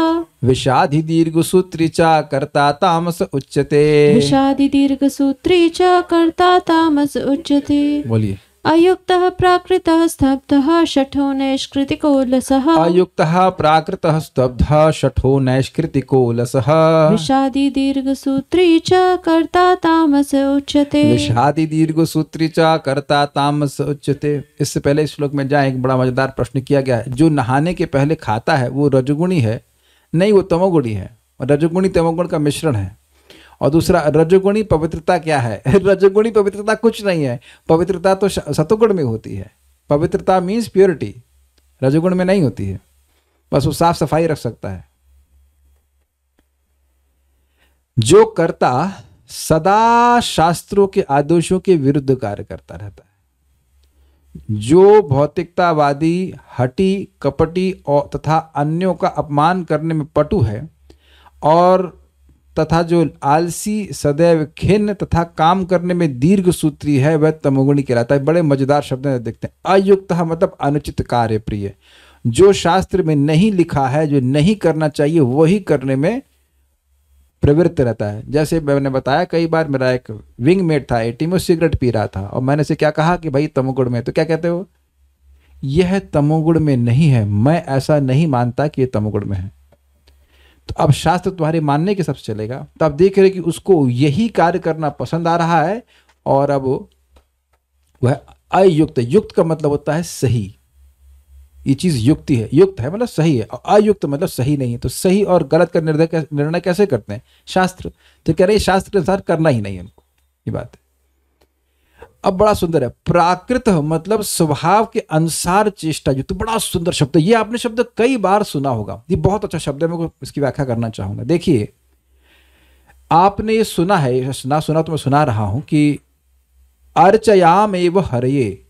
Speaker 1: विषादि दीर्घसूत्री च कर्ता तामस उच्यते।
Speaker 2: विषादि दीर्घसूत्री च कर्ता तामस उच्यते।
Speaker 1: बोलिए।
Speaker 2: अयुक्तः प्राकृतः स्तब्धः शठो नैष्कृतिको लसः।
Speaker 1: अयुक्तः प्राकृतः स्तब्धः शठो नैष्कृतिको लसः।
Speaker 2: विषादि दीर्घसूत्री च कर्ता तामस उच्यते।
Speaker 1: विषादि दीर्घसूत्री च कर्ता तामस उच्यते। इससे पहले इस श्लोक में जाए, एक बड़ा मजेदार प्रश्न किया गया है। जो नहाने के पहले खाता है वो रजोगुणी है? नहीं, वो तमोगुणी है। रजोगुणी तमोगुण का मिश्रण है। और दूसरा, रजोगुणी पवित्रता क्या है? रजोगुणी पवित्रता कुछ नहीं है। पवित्रता तो सतोगुण में होती है। पवित्रता मीन्स प्योरिटी, रजोगुण में नहीं होती है। बस वो साफ सफाई रख सकता है। जो कर्ता सदा शास्त्रों के आदेशों के विरुद्ध कार्य करता रहता है, जो भौतिकतावादी, हठी, कपटी और तथा अन्यों का अपमान करने में पटु है, और तथा जो आलसी, सदैव खिन्न तथा काम करने में दीर्घ सूत्री है, वह तमोगुणी कहलाता है। बड़े मजेदार शब्द देखते हैं। अयुक्तः मतलब अनुचित कार्य प्रिय, जो शास्त्र में नहीं लिखा है, जो नहीं करना चाहिए वही करने में प्रवृत्त रहता है। जैसे मैंने बताया कई बार, मेरा एक विंगमेट था, एटी में सिगरेट पी रहा था और मैंने से क्या कहा कि भाई तमोगुण में, तो क्या कहते हो? यह तमोगुण में नहीं है, मैं ऐसा नहीं मानता कि यह तमोगुण में है। तो अब शास्त्र तुम्हारे मानने के सबसे चलेगा। तो आप देख रहे कि उसको यही कार्य करना पसंद आ रहा है और अब वह अयुक्त, युक्त का मतलब होता है सही। ये चीज युक्ति है, युक्त है मतलब सही है, और अयुक्त मतलब सही नहीं है। तो सही और गलत का निर्णय कैसे करते हैं? शास्त्र। तो कह रहे हैं शास्त्र के अनुसार करना ही नहीं है उनको, ये बात है। अब बड़ा सुंदर है, प्राकृत मतलब स्वभाव के अनुसार चेष्टा युक्त। बड़ा सुंदर शब्द है ये, आपने शब्द कई बार सुना होगा, ये बहुत अच्छा शब्द है। मैं इसकी व्याख्या करना चाहूंगा। देखिए, आपने ये सुना है, ना सुना तो मैं सुना रहा हूं कि अर्चयाम एव हरये,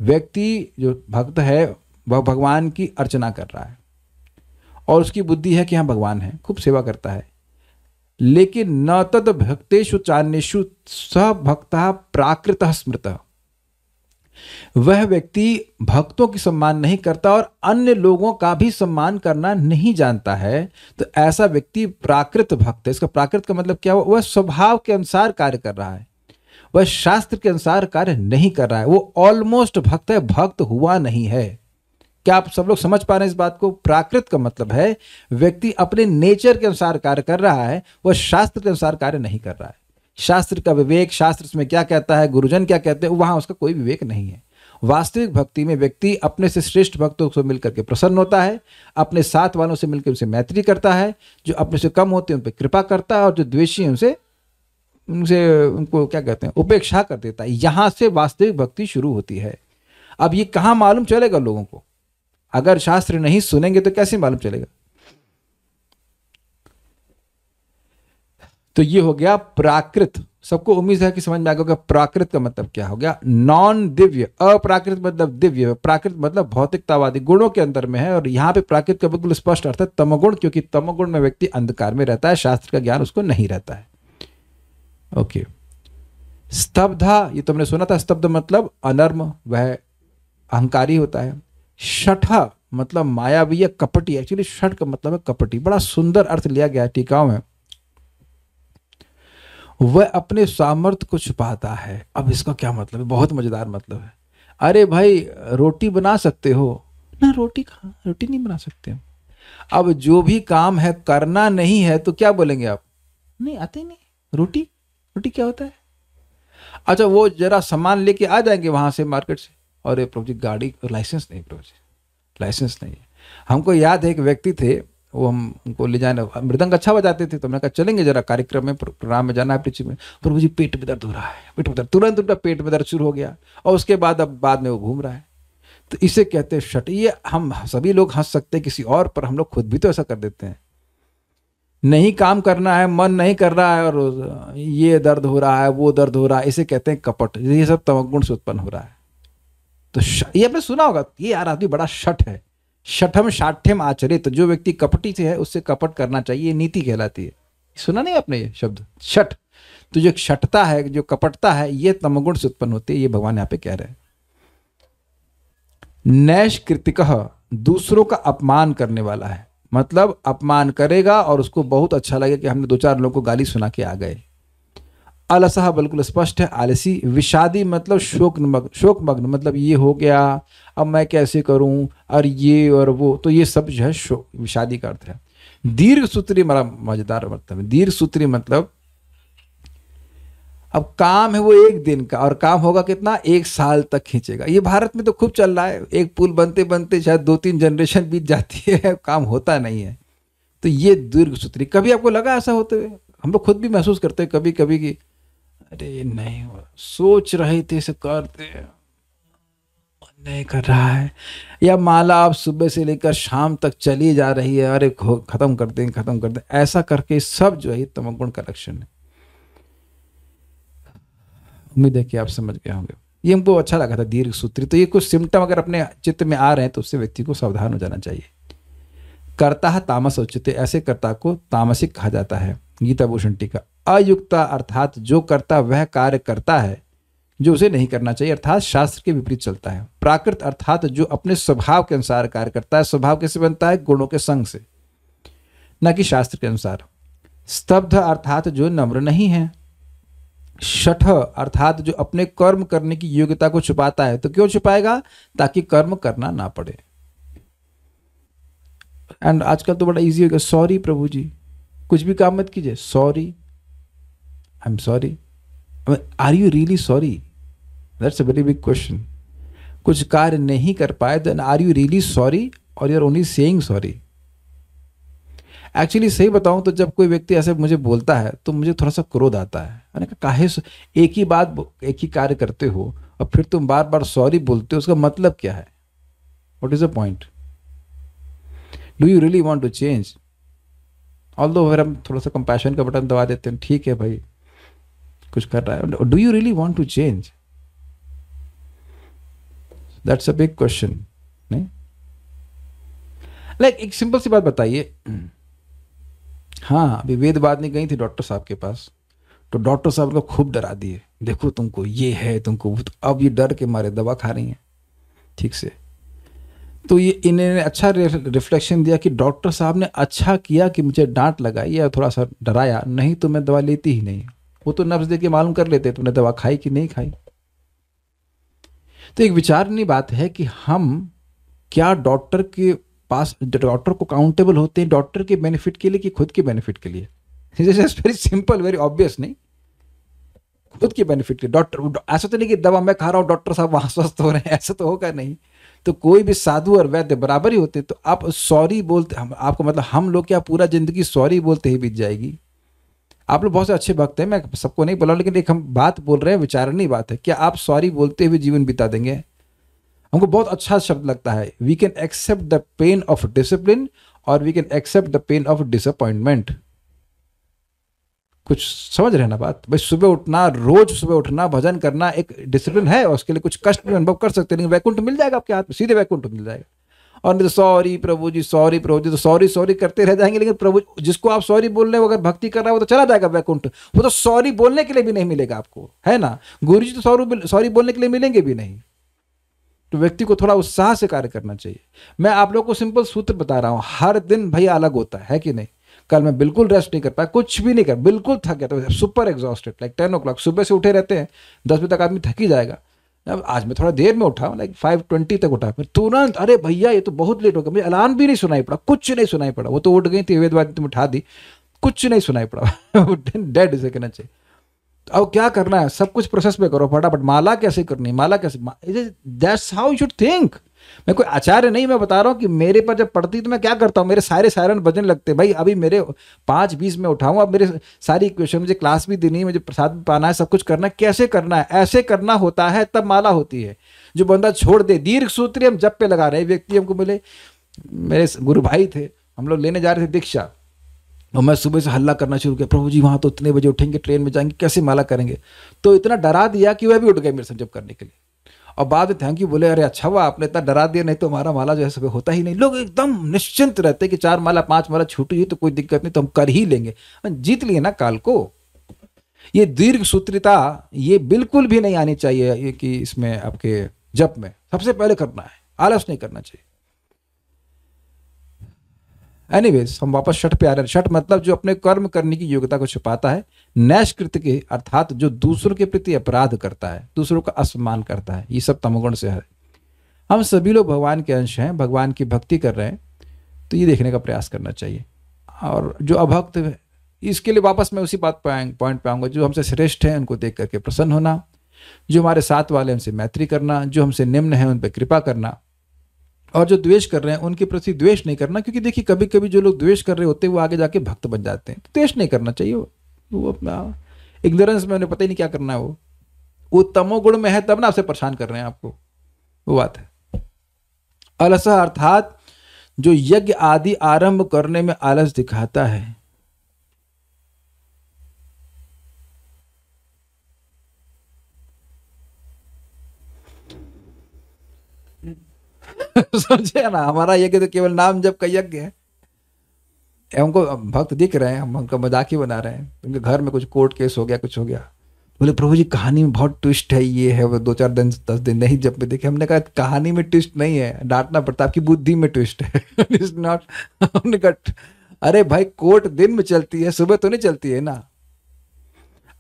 Speaker 1: व्यक्ति जो भक्त है वह भगवान की अर्चना कर रहा है और उसकी बुद्धि है कि हाँ भगवान है, खूब सेवा करता है। लेकिन न तद भक्तेषु चान्येषु स भक्तः प्राकृतः स्मृतः, वह व्यक्ति भक्तों की सम्मान नहीं करता और अन्य लोगों का भी सम्मान करना नहीं जानता है। तो ऐसा व्यक्ति प्राकृत भक्त है। इसका प्राकृत का मतलब क्या हुआ? वह स्वभाव के अनुसार कार्य कर रहा है, वह शास्त्र के अनुसार कार्य नहीं कर रहा है। वो ऑलमोस्ट भक्त है, भक्त हुआ नहीं है। क्या आप सब लोग समझ पा रहे हैं इस बात को? प्राकृत का मतलब है व्यक्ति अपने नेचर के अनुसार कार्य कर रहा है, वह शास्त्र के अनुसार कार्य नहीं कर रहा है। शास्त्र का विवेक, शास्त्र उसमें क्या कहता है, गुरुजन क्या कहते हैं, वहां उसका कोई विवेक नहीं है। वास्तविक भक्ति में व्यक्ति अपने से श्रेष्ठ भक्तों से मिलकर के प्रसन्न होता है, अपने साथ वालों से मिलकर उनसे मैत्री करता है, जो अपने से कम होते हैं उन पर कृपा करता है और जो द्वेषी हैं उनको क्या कहते हैं, उपेक्षा कर देता है। यहां से वास्तविक भक्ति शुरू होती है। अब ये कहां मालूम चलेगा लोगों को? अगर शास्त्र नहीं सुनेंगे तो कैसे मालूम चलेगा? तो ये हो गया प्राकृत। सबको उम्मीद है कि समझ में आ गया प्राकृत का मतलब क्या हो गया। नॉन दिव्य, अप्राकृत मतलब दिव्य, प्राकृत मतलब भौतिकतावादी गुणों के अंदर में है। और यहां पे प्राकृत का बिल्कुल स्पष्ट अर्थ है तमोगुण, क्योंकि तमोगुण में व्यक्ति अंधकार में रहता है, शास्त्र का ज्ञान उसको नहीं रहता है। ओके। स्तब्धा, ये तुमने सुना था, स्तब्ध मतलब अनर्म, वह अहंकारी होता है। शठ मतलब मायावी या कपटी, एक्चुअली शठ का मतलब है कपटी, बड़ा सुंदर अर्थ लिया गया है टीकाओं में। वह अपने सामर्थ्य को छुपाता है। अब इसका क्या मतलब है? बहुत मजेदार मतलब है। अरे भाई, रोटी बना सकते हो ना? रोटी कहाँ, रोटी नहीं बना सकते। अब जो भी काम है करना नहीं है तो क्या बोलेंगे आप? नहीं आते, नहीं। रोटी, रोटी क्या होता है? अच्छा, वो जरा सामान लेके आ जाएंगे वहां से मार्केट से, और प्रभु जी गाड़ी लाइसेंस नहीं, प्रभु जी लाइसेंस नहीं है। हमको याद है एक व्यक्ति थे, वो हमको ले जाने, मृदंग अच्छा बजाते थे, तो मैंने कहा चलेंगे जरा कार्यक्रम में, प्रोग्राम में जाना है टीचिंग में। प्रभु जी पेट में दर्द हो रहा है, पेट में दर्द, तुरंत उनका पेट में दर्द शुरू हो गया, और उसके बाद अब बाद में वो घूम रहा है। तो इसे कहते हैं शट। ये हम सभी लोग हंस सकते हैं किसी और पर, हम लोग खुद भी तो ऐसा कर देते हैं। नहीं काम करना है, मन नहीं कर रहा है, और ये दर्द हो रहा है, वो दर्द हो रहा है, इसे कहते हैं कपट। ये सब तमोगुण से उत्पन्न हो रहा है। तो ये आपने सुना होगा, ये यार आदमी बड़ा शठ है। शठम शाठ्यम आचरित, तो जो व्यक्ति कपटी से है उससे कपट करना चाहिए, ये नीति कहलाती है। सुना नहीं आपने ये शब्द शठ? तो जो शठता है, जो कपटता है, ये तमोगुण से उत्पन्न होती है, ये भगवान यहाँ पे कह रहे हैं। नैष्कृतिकः, दूसरों का अपमान करने वाला है, मतलब अपमान करेगा और उसको बहुत अच्छा लगे कि हमने दो चार लोगों को गाली सुना के आ गए। अलसह, बिल्कुल स्पष्ट है, आलसी। विषादी मतलब शोकमग्न, मतलब ये हो गया, अब मैं कैसे करूं, और ये और वो, तो ये सब जो है शोक, विषादी का अर्थ है। दीर्घ सूत्री, बड़ा मजेदार मतलब है। दीर्घ सूत्री मतलब अब काम है वो एक दिन का, और काम होगा कितना, 1 साल तक खींचेगा। ये भारत में तो खूब चल रहा है, एक पुल बनते बनते शायद 2-3 जनरेशन बीत जाती है, काम होता नहीं है। तो ये दीर्घ सूत्री। कभी आपको लगा ऐसा होते हुए? हम लोग खुद भी महसूस करते हैं कभी कभी कि अरे नहीं हो, सोच रहे थे इसे करते, नहीं कर रहा है। या माला आप सुबह से लेकर शाम तक चली जा रही है, अरे खत्म कर दें, खत्म कर दें, ऐसा करके सब जो है तमोगुण का लक्षण है। उम्मीद है कि आप समझ गए होंगे। ये हमको अच्छा लगा था, दीर्घ सूत्री। तो ये कुछ सिम्टम अगर अपने चित्त में आ रहे हैं तो उससे व्यक्ति को सावधान हो जाना चाहिए। कर्ता तामस उच्यते, ऐसे कर्ता को तामसिक कहा जाता है। गीता भूषण टीका। अयुक्ता अर्थात जो कर्ता वह कार्य करता है जो उसे नहीं करना चाहिए, अर्थात शास्त्र के विपरीत चलता है। प्राकृत अर्थात जो अपने स्वभाव के अनुसार कार्य करता है। स्वभाव कैसे बनता है? गुणों के संग से, न कि शास्त्र के अनुसार। स्तब्ध अर्थात जो नम्र नहीं है। शठ अर्थात जो अपने कर्म करने की योग्यता को छुपाता है। तो क्यों छुपाएगा? ताकि कर्म करना ना पड़े। एंड आजकल तो बड़ा इजी हो गया, सॉरी प्रभु जी, कुछ भी काम मत कीजिए, sorry, I am sorry. Are you really sorry? That's a very big question. कुछ कार्य नहीं कर पाए, then are you really sorry, और you are only saying sorry? Actually सही बताऊं तो जब कोई व्यक्ति ऐसे मुझे बोलता है तो मुझे थोड़ा सा क्रोध आता है। मैंने कहा काहे एक ही बात, एक ही कार्य करते हो और फिर तुम बार बार सॉरी बोलते हो, उसका मतलब क्या है? What is the point? Do you really want to change? Although अगर हम थोड़ा सा कंपैशन का बटन दबा देते हैं, ठीक है भाई कुछ कर रहा है, do you really want to change? That's a big question. नहीं, लाइक एक सिंपल सी बात बताइए। हाँ, अभी वेदवादिनी गई थी डॉक्टर साहब के पास, तो डॉक्टर साहब को खूब डरा दिए, देखो तुमको ये है, तुमको वो। अब ये डर के मारे दवा खा रही हैं ठीक से। तो ये इन्होंने अच्छा रिफ्लेक्शन दिया कि डॉक्टर साहब ने अच्छा किया कि मुझे डांट लगाई या थोड़ा सा डराया, नहीं तो मैं दवा लेती ही नहीं। वो तो नब्ज दे के मालूम कर लेते तुमने दवा खाई कि नहीं खाई। तो एक विचारणीय बात है कि हम क्या डॉक्टर के पास, डॉक्टर को काउंटेबल होते हैं डॉक्टर के बेनिफिट के लिए कि खुद के बेनिफिट के लिए? Very simple, very obvious. नहीं, खुद के बेनिफिट के लिए। डॉक्टर ऐसा तो नहीं कि दवा मैं खा रहा हूं डॉक्टर साहब वहां स्वस्थ हो रहे हैं, ऐसा तो होगा नहीं। तो कोई भी साधु और वैद्य बराबर ही होते। तो आप सॉरी बोलते, आपको मतलब हम लोग क्या पूरा जिंदगी सॉरी बोलते ही बीत जाएगी? आप लोग बहुत से अच्छे भक्त हैं, मैं सबको नहीं बोला, लेकिन एक हम बात बोल रहे हैं, विचारणीय बात है। क्या आप सॉरी बोलते हुए जीवन बिता देंगे? हमको बहुत अच्छा शब्द लगता है, we can accept the pain of discipline और we can accept the pain of disappointment. कुछ समझ रहे ना बात? भाई सुबह उठना, रोज सुबह उठना, भजन करना एक डिसिप्लिन है, और उसके लिए कुछ कष्ट भी अनुभव कर सकते हैं, लेकिन वैकुंठ मिल जाएगा आपके हाथ में, सीधे वैकुंठ मिल जाएगा। और नहीं तो सॉरी प्रभु जी, सॉरी प्रभु जी, तो सॉरी सॉरी करते रह जाएंगे। लेकिन प्रभु जिसको आप सॉरी बोल रहे हो, अगर भक्ति कर रहा है, वो तो चला जाएगा वैकुंठ। वो तो सॉरी बोलने के लिए भी नहीं मिलेगा आपको, है ना। गुरु जी तो सॉरी बोलने के लिए मिलेंगे भी नहीं। तो व्यक्ति को थोड़ा उत्साह से कार्य करना चाहिए। मैं आप लोगों को सिंपल सूत्र बता रहा हूं, हर दिन भैया अलग होता है कि नहीं। कल मैं बिल्कुल रेस्ट नहीं कर पाया, कुछ भी नहीं कर, बिल्कुल थक गया था, सुपर एग्जॉस्टेड, लाइक 10 o'clock सुबह से उठे रहते हैं, 10 बजे तक आदमी थक ही जाएगा। अब आज मैं थोड़ा देर में उठा, लाइक 5:20 तक उठा, फिर तुरंत अरे भैया ये तो बहुत लेट हो गया, मुझे अलार्म भी नहीं सुनाई पड़ा, कुछ नहीं सुनाई पड़ा। वो तो उठ गई थी, वेदवादी तुम उठा दी, कुछ नहीं सुनाई पड़ा। डेड इसे कहना चाहिए। तो अब क्या करना है, सब कुछ प्रोसेस में करो फटाफट। माला कैसे करनी है, माला कैसे, that's how you should think. मैं कोई आचार्य नहीं, मैं बता रहा हूँ कि मेरे पर जब पड़ती तो मैं क्या करता हूँ, मेरे सारे सायरन बजने लगते। भाई अभी मेरे 5:20 में उठाऊँ, अब मेरे सारी इक्वेशन, मुझे क्लास भी देनी है, मुझे प्रसाद भी पाना है, सब कुछ करना है। कैसे करना है, ऐसे करना होता है, तब माला होती है। जो बंदा छोड़ दे, दीर्घ सूत्री हम जप पे लगा रहे हैं। व्यक्ति हमको मिले, मेरे गुरु भाई थे, हम लोग लेने जा रहे थे दीक्षा, और मैं सुबह से हल्ला करना शुरू किया, प्रभु जी वहाँ तो इतने बजे उठेंगे, ट्रेन में जाएंगे, कैसे माला करेंगे। तो इतना डरा दिया कि वह भी उठ गए मेरे से जब करने के लिए। और बाद में थैंक यू बोले, अरे अच्छा हुआ आपने इतना डरा दिया, नहीं तो हमारा माला जो है सुबह होता ही नहीं। लोग एकदम निश्चिंत रहते कि 4 माला 5 माला छूटी हुई तो कोई दिक्कत नहीं, तो हम कर ही लेंगे, जीत लिए ना काल को। ये दीर्घ सूत्रिता ये बिल्कुल भी नहीं आनी चाहिए, ये कि इसमें आपके जप में सबसे पहले करना है, आलस नहीं करना चाहिए। एनीवेज हम वापस छठ पे आ रहे हैं। छठ मतलब जो अपने कर्म करने की योग्यता को छुपाता है, नैष्कृत्य के अर्थात जो दूसरों के प्रति अपराध करता है, दूसरों का असम्मान करता है, ये सब तमोगुण से है। हम सभी लोग भगवान के अंश हैं, भगवान की भक्ति कर रहे हैं, तो ये देखने का प्रयास करना चाहिए। और जो अभक्त है, इसके लिए वापस मैं उसी बात पॉइंट पे आऊँगा, जो हमसे श्रेष्ठ हैं उनको देख करके प्रसन्न होना, जो हमारे साथ वाले उनसे मैत्री करना, जो हमसे निम्न है उन पर कृपा करना, और जो द्वेष कर रहे हैं उनके प्रति द्वेष नहीं करना। क्योंकि देखिए कभी कभी जो लोग द्वेष कर रहे होते हैं वो आगे जाके भक्त बन जाते हैं, तो द्वेष नहीं करना चाहिए। वो अपना इग्नोरेंस में, उन्हें पता ही नहीं क्या करना है, वो तमोगुण में है तब ना आपसे परेशान कर रहे हैं आपको, वो बात है। अलस अर्थात जो यज्ञ आदि आरंभ करने में आलस दिखाता है। समझे ना, हमारा यज्ञ तो केवल नाम जप का यज्ञ है। हमको भक्त दिख रहे हैं, हम उनका मजाक ही बना रहे हैं, उनके घर में कुछ कोर्ट केस हो गया, कुछ हो गया, बोले प्रभु जी कहानी में बहुत ट्विस्ट है, ये है वो, 2-4 दिन 10 दिन नहीं जब में देखे। हमने कहा कहानी में ट्विस्ट नहीं है, डांटना पड़ता, आपकी बुद्धि में ट्विस्ट है। It's not. हमने कहा अरे भाई कोर्ट दिन में चलती है, सुबह तो नहीं चलती है ना।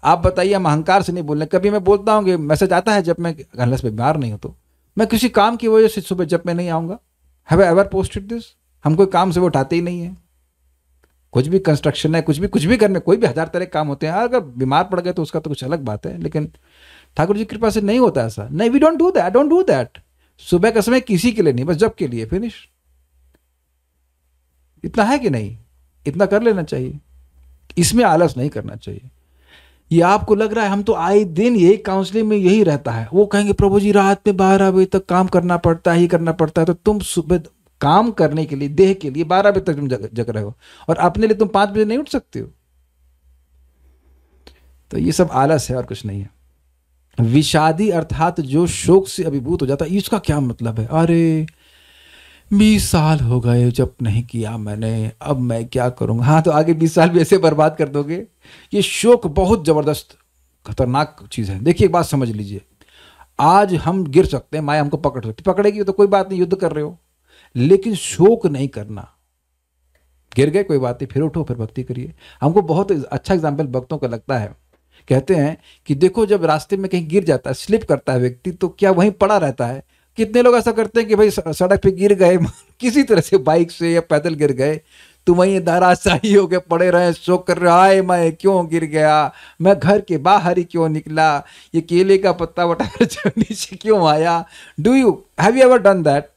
Speaker 1: आप बताइए, हम अहंकार से नहीं बोल रहे। कभी मैं बोलता हूँ कि मैसेज आता है जब मैं अनलेस में बीमार नहीं हो, तो मैं किसी काम की वजह से सुबह जब मैं नहीं आऊँगा। Have I ever posted this? हम कोई काम से वो उठाते ही नहीं है। कुछ भी कंस्ट्रक्शन है, कुछ भी घर में कोई भी 1000 तरह के काम होते हैं, अगर बीमार पड़ गए तो उसका तो कुछ अलग बात है, लेकिन ठाकुर जी की कृपा से नहीं होता ऐसा। नहीं, वी डोंट डू दैट। सुबह का समय किसी के लिए नहीं, बस जब के लिए, फिनिश। इतना है कि नहीं, इतना कर लेना चाहिए, इसमें आलस नहीं करना चाहिए। ये आपको लग रहा है हम तो आए दिन यही काउंसलिंग में यही रहता है, वो कहेंगे प्रभु जी रात में 12 बजे तक काम करना पड़ता है, ही करना पड़ता है, तो तुम सुबह काम करने के लिए, देह के लिए 12 बजे तक तुम जग रहे हो, और अपने लिए तुम 5 बजे नहीं उठ सकते हो। तो ये सब आलस है और कुछ नहीं है। विषादी अर्थात जो शोक से अभिभूत हो जाता है, इसका क्या मतलब है? अरे 20 साल हो गए जब नहीं किया मैंने, अब मैं क्या करूंगा। हाँ, तो आगे 20 साल भी ऐसे बर्बाद कर दोगे। ये शोक बहुत जबरदस्त खतरनाक चीज है। देखिए एक बात समझ लीजिए, आज हम गिर सकते हैं, माया हमको पकड़ सकती, पकड़ेगी तो कोई बात नहीं, युद्ध कर रहे हो, लेकिन शोक नहीं करना। गिर गए कोई बात नहीं, फिर उठो, फिर भक्ति करिए। हमको बहुत अच्छा एग्जाम्पल भक्तों का लगता है, कहते हैं कि देखो जब रास्ते में कहीं गिर जाता है, स्लिप करता है व्यक्ति, तो क्या वहीं पड़ा रहता है? कितने लोग ऐसा करते हैं कि भाई सड़क पे गिर गए, किसी तरह से बाइक से या पैदल गिर गए, तो वहीं नाराजशाही हो गए पड़े रहे, शोक कर रहे, आए मैं क्यों गिर गया, मैं घर के बाहर ही क्यों निकला, ये केले का पत्ता वटा नीचे क्यों आया। Have you ever done that?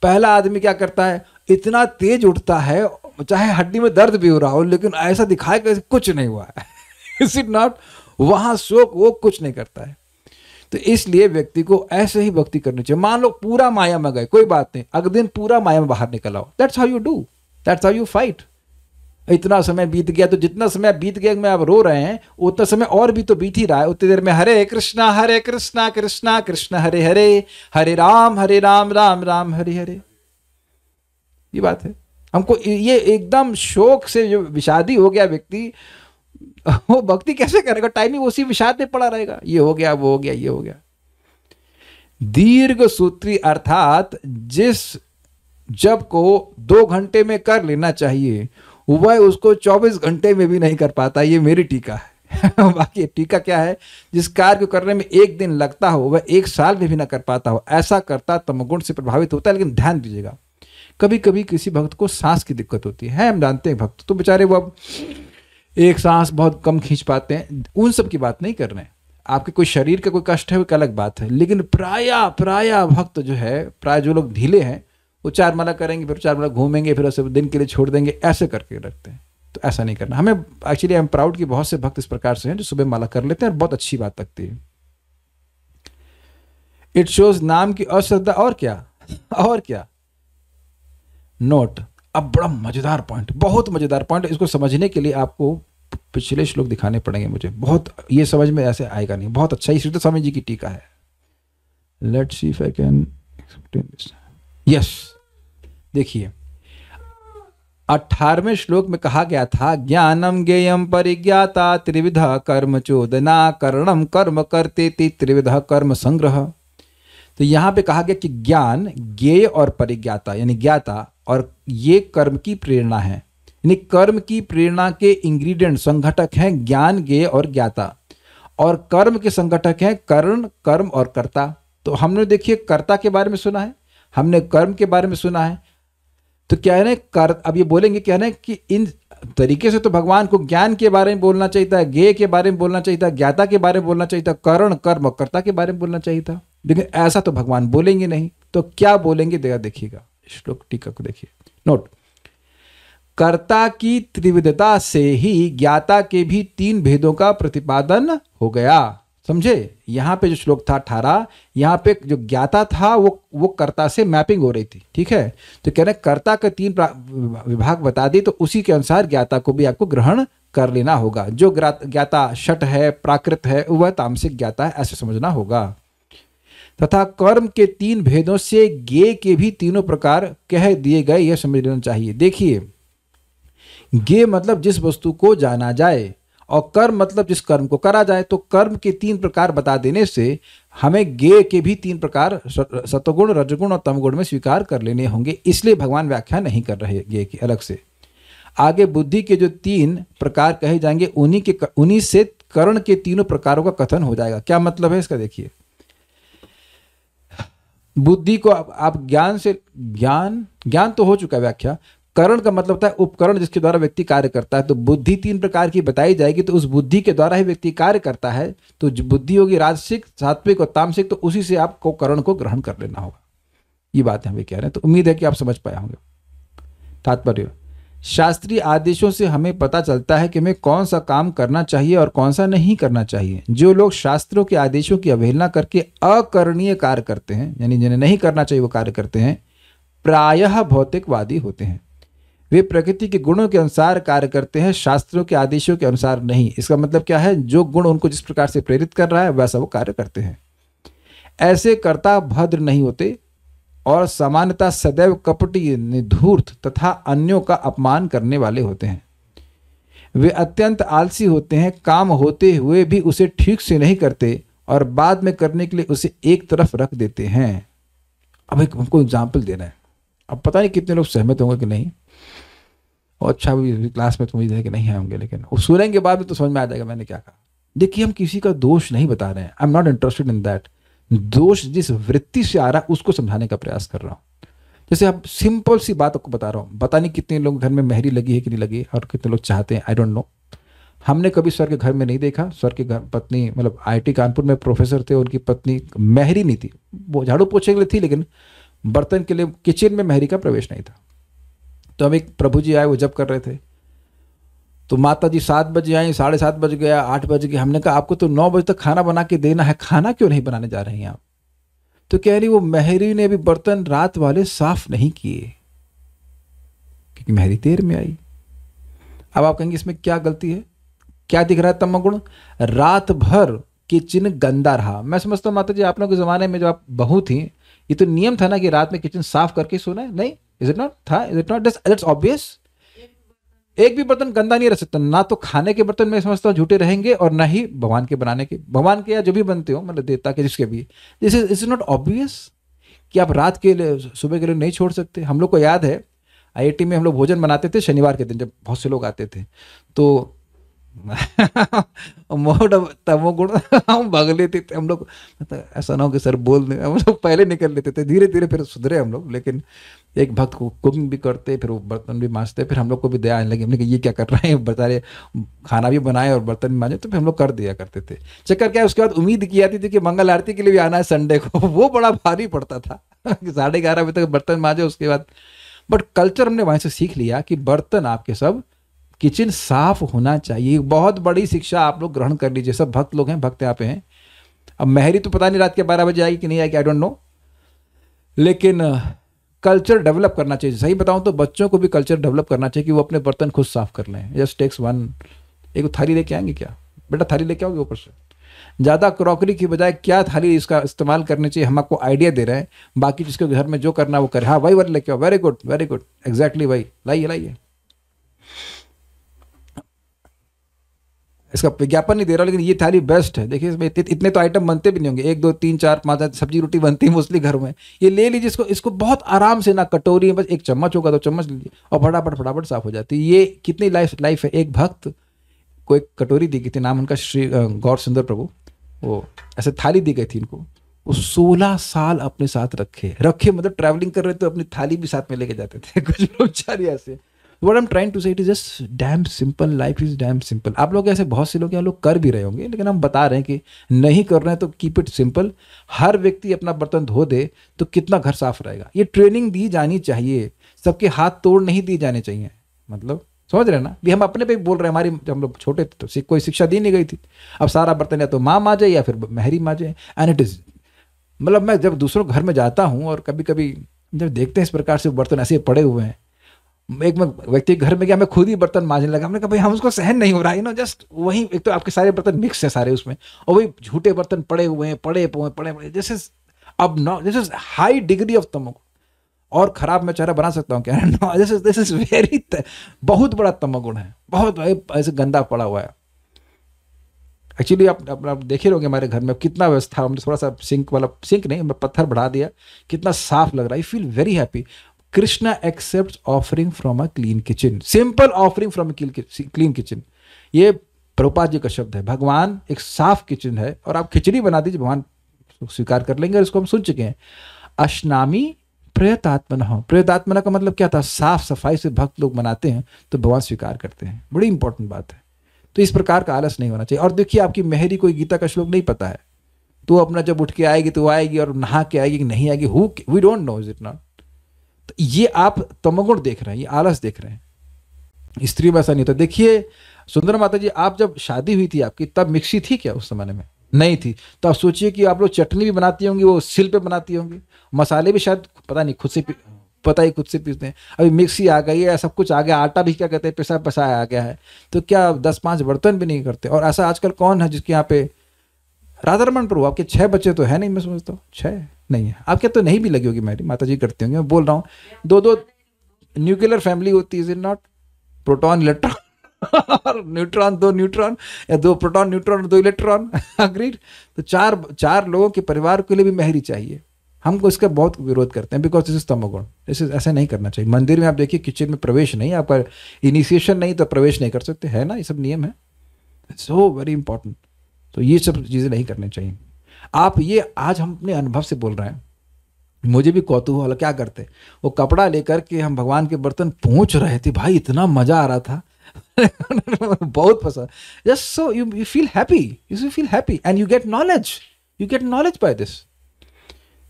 Speaker 1: पहला आदमी क्या करता है, इतना तेज उठता है, चाहे हड्डी में दर्द भी हो रहा हो, लेकिन ऐसा दिखाए कि कुछ नहीं हुआ है। Is it not? वहां शोक वो कुछ नहीं करता है। तो इसलिए व्यक्ति को ऐसे ही भक्ति करनी चाहिए। मान लो पूरा माया में गए, कोई बात नहीं, अगले दिन पूरा माया में बाहर निकल आओ। That's how you do, that's how you fight. इतना समय बीत गया, तो जितना समय बीत गया में आप रो रहे हैं, उतना समय और भी तो बीत ही रहा है। उतनी देर में हरे कृष्णा कृष्णा कृष्ण हरे हरे, हरे राम राम राम हरे हरे। ये बात है। हमको ये एकदम शोक से जो विषादी हो गया व्यक्ति, वो भक्ति कैसे करेगा? टाइम ही उसी विषाद में पड़ा रहेगा, ये हो गया, वो हो गया, ये हो गया। दीर्घ सूत्री अर्थात जिस जब को 2 घंटे में कर लेना चाहिए वह उसको 24 घंटे में भी नहीं कर पाता, ये मेरी टीका है। बाकी टीका क्या है? जिस कार्य को करने में 1 दिन लगता हो वह 1 साल में भी ना कर पाता हो, ऐसा करता तमोगुण से प्रभावित होता है। लेकिन ध्यान दीजिएगा, कभी कभी किसी भक्त को सांस की दिक्कत होती है, हम जानते हैं भक्त तो बेचारे वो अब एक सांस बहुत कम खींच पाते हैं, उन सब की बात नहीं कर रहे हैं। आपके कोई शरीर का कोई कष्ट है वो एक अलग बात है, लेकिन प्राय भक्त जो है, प्राय जो लोग ढीले हैं वो 4 माला करेंगे, फिर 4 माला घूमेंगे, फिर उसे दिन के लिए छोड़ देंगे, ऐसे करके रखते हैं। तो ऐसा नहीं करना हमें। एक्चुअली आई एम प्राउड कि बहुत से भक्त इस प्रकार से हैं जो सुबह माला कर लेते हैं और बहुत अच्छी बात लगती है। इट शोज नाम की अश्रद्धा। और क्या, और क्या। नोट, अब बड़ा मजेदार पॉइंट, बहुत मजेदार पॉइंट। इसको समझने के लिए आपको पिछले श्लोक दिखाने पड़ेंगे मुझे, बहुत ये समझ में ऐसे आएगा नहीं। बहुत अच्छा, श्रीधर स्वामी जी की टीका है। Let's see if I can explain this. Yes, देखिए 18वें श्लोक में कहा गया था, ज्ञानम ज्ञेयम परिज्ञाता त्रिविधा कर्म चोदना करणम कर्म करते त्रिविधा कर्म संग्रह। तो यहां पे कहा गया कि ज्ञान, ज्ञेय और परिज्ञाता यानी ज्ञाता, और ये कर्म की प्रेरणा है। यानी कर्म की प्रेरणा के इंग्रेडिएंट, संघटक हैं ज्ञान, ज्ञेय और ज्ञाता, और कर्म के संघटक हैं कर्ण, कर्म और कर्ता। तो हमने देखिए कर्ता के बारे में सुना है, हमने कर्म के बारे में सुना है। तो क्या है ना, अब ये बोलेंगे क्या है कि इन तरीके से तो भगवान को ज्ञान के बारे में बोलना चाहिए था, ज्ञेय के बारे में बोलना चाहिए था, ज्ञाता के बारे में बोलना चाहिए था, कर्ण, कर्म और कर्ता के बारे में बोलना चाहिए था। लेकिन ऐसा तो भगवान बोलेंगे नहीं, तो क्या बोलेंगे देखिएगा, श्लोक टीका को देखिए। नोट, कर्ता की त्रिविधता से ही ज्ञाता के भी 3 भेदों का प्रतिपादन हो गया। समझे? यहां पे जो श्लोक था 18, यहां पे जो ज्ञाता था वो कर्ता से मैपिंग हो रही थी, ठीक है। तो कह रहे कर्ता के 3 विभाग बता दिए, तो उसी के अनुसार ज्ञाता को भी आपको ग्रहण कर लेना होगा। जो ज्ञाता शठ है, प्राकृत है, वह तामसिक ज्ञाता है, ऐसे समझना होगा। तथा कर्म के 3 भेदों से ज्ञेय के भी 3 प्रकार कह दिए गए, यह समझ लेना चाहिए। देखिए, ज्ञेय मतलब जिस वस्तु को जाना जाए, और कर्म मतलब जिस कर्म को करा जाए। तो कर्म के 3 प्रकार बता देने से हमें ज्ञेय के भी 3 प्रकार सतोगुण, रजगुण और तमगुण में स्वीकार कर लेने होंगे। इसलिए भगवान व्याख्या नहीं कर रहे ज्ञेय की अलग से। आगे बुद्धि के जो 3 प्रकार कहे जाएंगे, उन्हीं से कर्ण के 3 प्रकारों का कथन हो जाएगा। क्या मतलब है इसका? देखिए, बुद्धि को आप ज्ञान से, ज्ञान तो हो चुका व्याख्या। करण का मतलब होता है उपकरण जिसके द्वारा व्यक्ति कार्य करता है। तो बुद्धि 3 प्रकार की बताई जाएगी, तो उस बुद्धि के द्वारा ही व्यक्ति कार्य करता है। तो जो बुद्धि होगी राजसिक, सात्विक और तामसिक, तो उसी से आपको करण को ग्रहण कर लेना होगा। ये बात हम कह रहे हैं। तो उम्मीद है कि आप समझ पाए होंगे। तात्पर्य, शास्त्रीय आदेशों से हमें पता चलता है कि हमें कौन सा काम करना चाहिए और कौन सा नहीं करना चाहिए। जो लोग शास्त्रों के आदेशों की अवहेलना करके अकरणीय कार्य करते हैं, यानी जिन्हें नहीं करना चाहिए वो कार्य करते हैं, प्रायः भौतिकवादी होते हैं। वे प्रकृति के गुणों के अनुसार कार्य करते हैं, शास्त्रों के आदेशों के अनुसार नहीं। इसका मतलब क्या है? जो गुण उनको जिस प्रकार से प्रेरित कर रहा है वैसा वो कार्य करते हैं। ऐसे कर्ता भद्र नहीं होते और सामान्यतः सदैव कपटी, निधूर्त तथा अन्यों का अपमान करने वाले होते हैं। वे अत्यंत आलसी होते हैं, काम होते हुए भी उसे ठीक से नहीं करते और बाद में करने के लिए उसे एक तरफ रख देते हैं। अब एक हमको एग्जाम्पल देना है। अब पता नहीं कितने लोग सहमत होंगे कि नहीं, और अच्छा क्लास में तो उम्मीद है कि नहीं होंगे, लेकिन सुनने के बाद में तो समझ में आ जाएगा मैंने क्या कहा। देखिए, हम किसी का दोष नहीं बता रहे हैं, I am not interested in that. दोष जिस वृत्ति से आ रहा है उसको समझाने का प्रयास कर रहा हूँ। जैसे आप सिंपल सी बात आपको बता रहा हूँ, पता नहीं कितने लोग घर में मेहरी लगी है कि नहीं लगी और कितने लोग चाहते हैं, आई डोंट नो। हमने कभी सर के घर में नहीं देखा। सर के घर पत्नी, मतलब IIT कानपुर में प्रोफेसर थे, उनकी पत्नी मेहरी नहीं थी, वो झाड़ू पोछे के लिए थी, लेकिन बर्तन के लिए किचन में मेहरी का प्रवेश नहीं था। तो हम एक प्रभु जी आए, वो जब कर रहे थे, तो माता जी 7 बजे आई, 7:30 बज गया, 8 बज गया। हमने कहा आपको तो 9 बजे तक खाना बना के देना है, खाना क्यों नहीं बनाने जा रहे हैं आप? तो कह रही वो मेहरी ने भी बर्तन रात वाले साफ नहीं किए, क्योंकि मेहरी देर में आई। अब आप कहेंगे इसमें क्या गलती है, क्या दिख रहा है तमोगुण? रात भर किचन गंदा रहा। मैं समझता हूँ माता जी आप लोगों के ज़माने में जो आप बहू थी, ये तो नियम था ना कि रात में किचन साफ करके सोना है। नहीं, इज इट नॉट था, is it not, that's obvious. एक भी बर्तन गंदा नहीं रह सकता, ना तो खाने के बर्तन में समझता हूँ झूठे रहेंगे, और ना ही भगवान के बनाने के, भगवान के या जो भी बनते हो मतलब देवता के जिसके भी, दिस इज नॉट ऑब्वियस कि आप रात के लिए सुबह के लिए नहीं छोड़ सकते। हम लोग को याद है आईआईटी में हम लोग भोजन बनाते थे शनिवार के दिन, जब बहुत से लोग आते थे तो मोड तमोगुण हम भाग लेते थे हम लोग, मतलब ऐसा ना हो कि सर बोल दें, हम लोग पहले निकल लेते थे, धीरे धीरे फिर सुधरे हम लोग। लेकिन एक भक्त को कुकिंग भी करते, फिर वो बर्तन भी मांजते, फिर हम लोग को भी दया आने लगी, हमने कहा ये क्या कर रहे हैं, बता रहे खाना भी बनाए और बर्तन भी मांजे, तो फिर हम लोग कर दिया करते थे। चक्कर क्या है, उसके बाद उम्मीद की जाती थी कि मंगल आरती के लिए भी आना है संडे को, वो बड़ा भारी पड़ता था कि 11:30 बजे तक बर्तन मांजे उसके बाद। बट कल्चर हमने वहीं से सीख लिया कि बर्तन आपके सब, किचन साफ होना चाहिए। बहुत बड़ी शिक्षा आप लोग ग्रहण कर लीजिए, सब भक्त लोग हैं, भक्त यहाँ पे हैं। अब मेहरी तो पता नहीं रात के 12 बजे आएगी कि नहीं आएगी, आई डोंट नो, लेकिन कल्चर डेवलप करना चाहिए। सही बताऊं तो बच्चों को भी कल्चर डेवलप करना चाहिए कि वो अपने बर्तन खुद साफ कर लें। जस्ट टेक्स वन, एक थाली लेके आएंगे क्या बेटा, थाली लेके आओगे ऊपर से, ज़्यादा क्रॉकरी की बजाय क्या थाली इसका इस्तेमाल करनी चाहिए, हम आपको आइडिया दे रहे हैं, बाकी जिसके घर में जो करना है वो करे। हाँ वही वाली लेके आओ, very good very good, exactly वही लाइए लाइए। इसका विज्ञापन नहीं दे रहा, लेकिन ये थाली बेस्ट है। देखिए इसमें इतने तो आइटम बनते भी नहीं होंगे, 1 2 3 4 5 सब्जी रोटी बनती है मोस्टली घर में। ये ले लीजिए इसको, इसको बहुत आराम से, ना कटोरी है, बस एक चम्मच होगा तो चम्मच लीजिए और फटाफट फटाफट साफ हो जाती है। ये कितनी लाइफ है। एक भक्त को एक कटोरी दी गई थी, नाम उनका श्री गौर सुंदर प्रभु, वो ऐसे थाली दी गई थी इनको, वो 16 साल अपने साथ रखे मतलब ट्रैवलिंग कर रहे तो अपनी थाली भी साथ में लेके जाते थे कुछ लोग बेचारे ऐसे। What I'm trying to say, it is just damn simple, life is damn simple। आप लोग ऐसे बहुत से लोग यहाँ लोग कर भी रहे होंगे, लेकिन हम बता रहे हैं कि नहीं कर रहे हैं तो कीप इट सिंपल। हर व्यक्ति अपना बर्तन धो दे तो कितना घर साफ रहेगा। ये ट्रेनिंग दी जानी चाहिए, सबके हाथ तोड़ नहीं दिए जाने चाहिए। मतलब समझ रहे हैं ना, भी हम अपने पे बोल रहे हैं, हमारी जब हम लोग छोटे थे तो कोई शिक्षा दी नहीं गई थी। अब सारा बर्तन या तो माँ मांजे या फिर मेहरी मांजे, एंड इट इज, मतलब मैं जब दूसरों घर में जाता हूँ और कभी कभी जब देखते हैं इस प्रकार से बर्तन ऐसे पड़े हुए हैं, एक मैं व्यक्ति घर में गया, मैं खुद ही बर्तन मांजने लगा। हमने कहा भाई हम उसको सहन नहीं हो रहा है ना, जस्ट वही, एक तो आपके सारे बर्तन मिक्स है सारे उसमें, और वही झूठे बर्तन पड़े हुए हैं, पड़े जैसे अब no, this is high degree of tamoguna. और खराब मैं चेहरा बना सकता हूँ क्या, नो, दिस इज वेरी, बहुत बड़ा तमोगुण है, बहुत ऐसे गंदा पड़ा हुआ है। एक्चुअली आप देखे रहोगे हमारे घर में कितना व्यवस्था, हमने थोड़ा सा सिंक नहीं, पत्थर बढ़ा दिया, कितना साफ लग रहा है। You feel very happy. Krishna accept offering from a clean kitchen, simple offering from a clean kitchen. ये प्रभुपाद जी का शब्द है। भगवान एक साफ किचन है, और आप खिचड़ी बना दीजिए भगवान स्वीकार कर लेंगे, और इसको हम सुन चुके हैं। अश्नामी प्रयतात्मना, प्रयतात्मना का मतलब क्या था, साफ सफाई से भक्त लोग बनाते हैं तो भगवान स्वीकार करते हैं। बड़ी इंपॉर्टेंट बात है। तो इस प्रकार का आलस नहीं होना चाहिए। और देखिए आपकी मेहरी कोई गीता का श्लोक नहीं पता है तो अपना जब उठ के आएगी तो आएगी, और नहा के आएगी कि नहीं आएगी, we don't know, is it not. तो ये आप तमोगुण देख रहे हैं, ये आलस देख रहे हैं। स्त्री में ऐसा नहीं होता। देखिए सुंदर माता जी, आप जब शादी हुई थी आपकी, तब मिक्सी थी क्या उस जमाने में? नहीं थी। तो आप सोचिए कि आप लोग चटनी भी बनाती होंगी, वो सिल पे बनाती होंगी, मसाले भी शायद पता नहीं खुद से खुद से पीसते हैं। अभी मिक्सी आ गई है, सब कुछ आ गया, आटा भी क्या कहते हैं पिसा पसाया आ गया है, तो क्या 10-5 बर्तन भी नहीं करते। और ऐसा आजकल कौन है जिसके यहाँ पे, राधारमण प्रभु आपके 6 बच्चे तो है नहीं, मैं समझता हूँ 6 नहीं है आपके, तो नहीं भी लगी होगी मेरी माता जी करती होंगी, मैं बोल रहा हूँ 2-2 न्यूक्लियर फैमिली होती है, is it not? Proton electron और न्यूट्रॉन, 2 न्यूट्रॉन या 2 प्रोटॉन न्यूट्रॉन और 2 इलेक्ट्रॉन, अग्रीड। तो 4 लोगों के परिवार के लिए भी मेहरी चाहिए। हमको इसका बहुत विरोध करते हैं, बिकॉज दिस इज तमोगुण। ऐसा नहीं करना चाहिए। मंदिर में आप देखिए किचन में प्रवेश नहीं, आपका इनिशिएशन नहीं तो प्रवेश नहीं कर सकते, है ना, ये सब नियम है, सो वेरी इंपॉर्टेंट। तो ये सब चीज़ें नहीं करनी चाहिए। आप ये आज हम अपने अनुभव से बोल रहे हैं, मुझे भी कौतूहल, क्या करते वो कपड़ा लेकर के हम भगवान के बर्तन पोंछ रहे थे, भाई इतना मजा आ रहा था बहुत पसंद। Just so you feel happy, you feel happy and you get knowledge by this.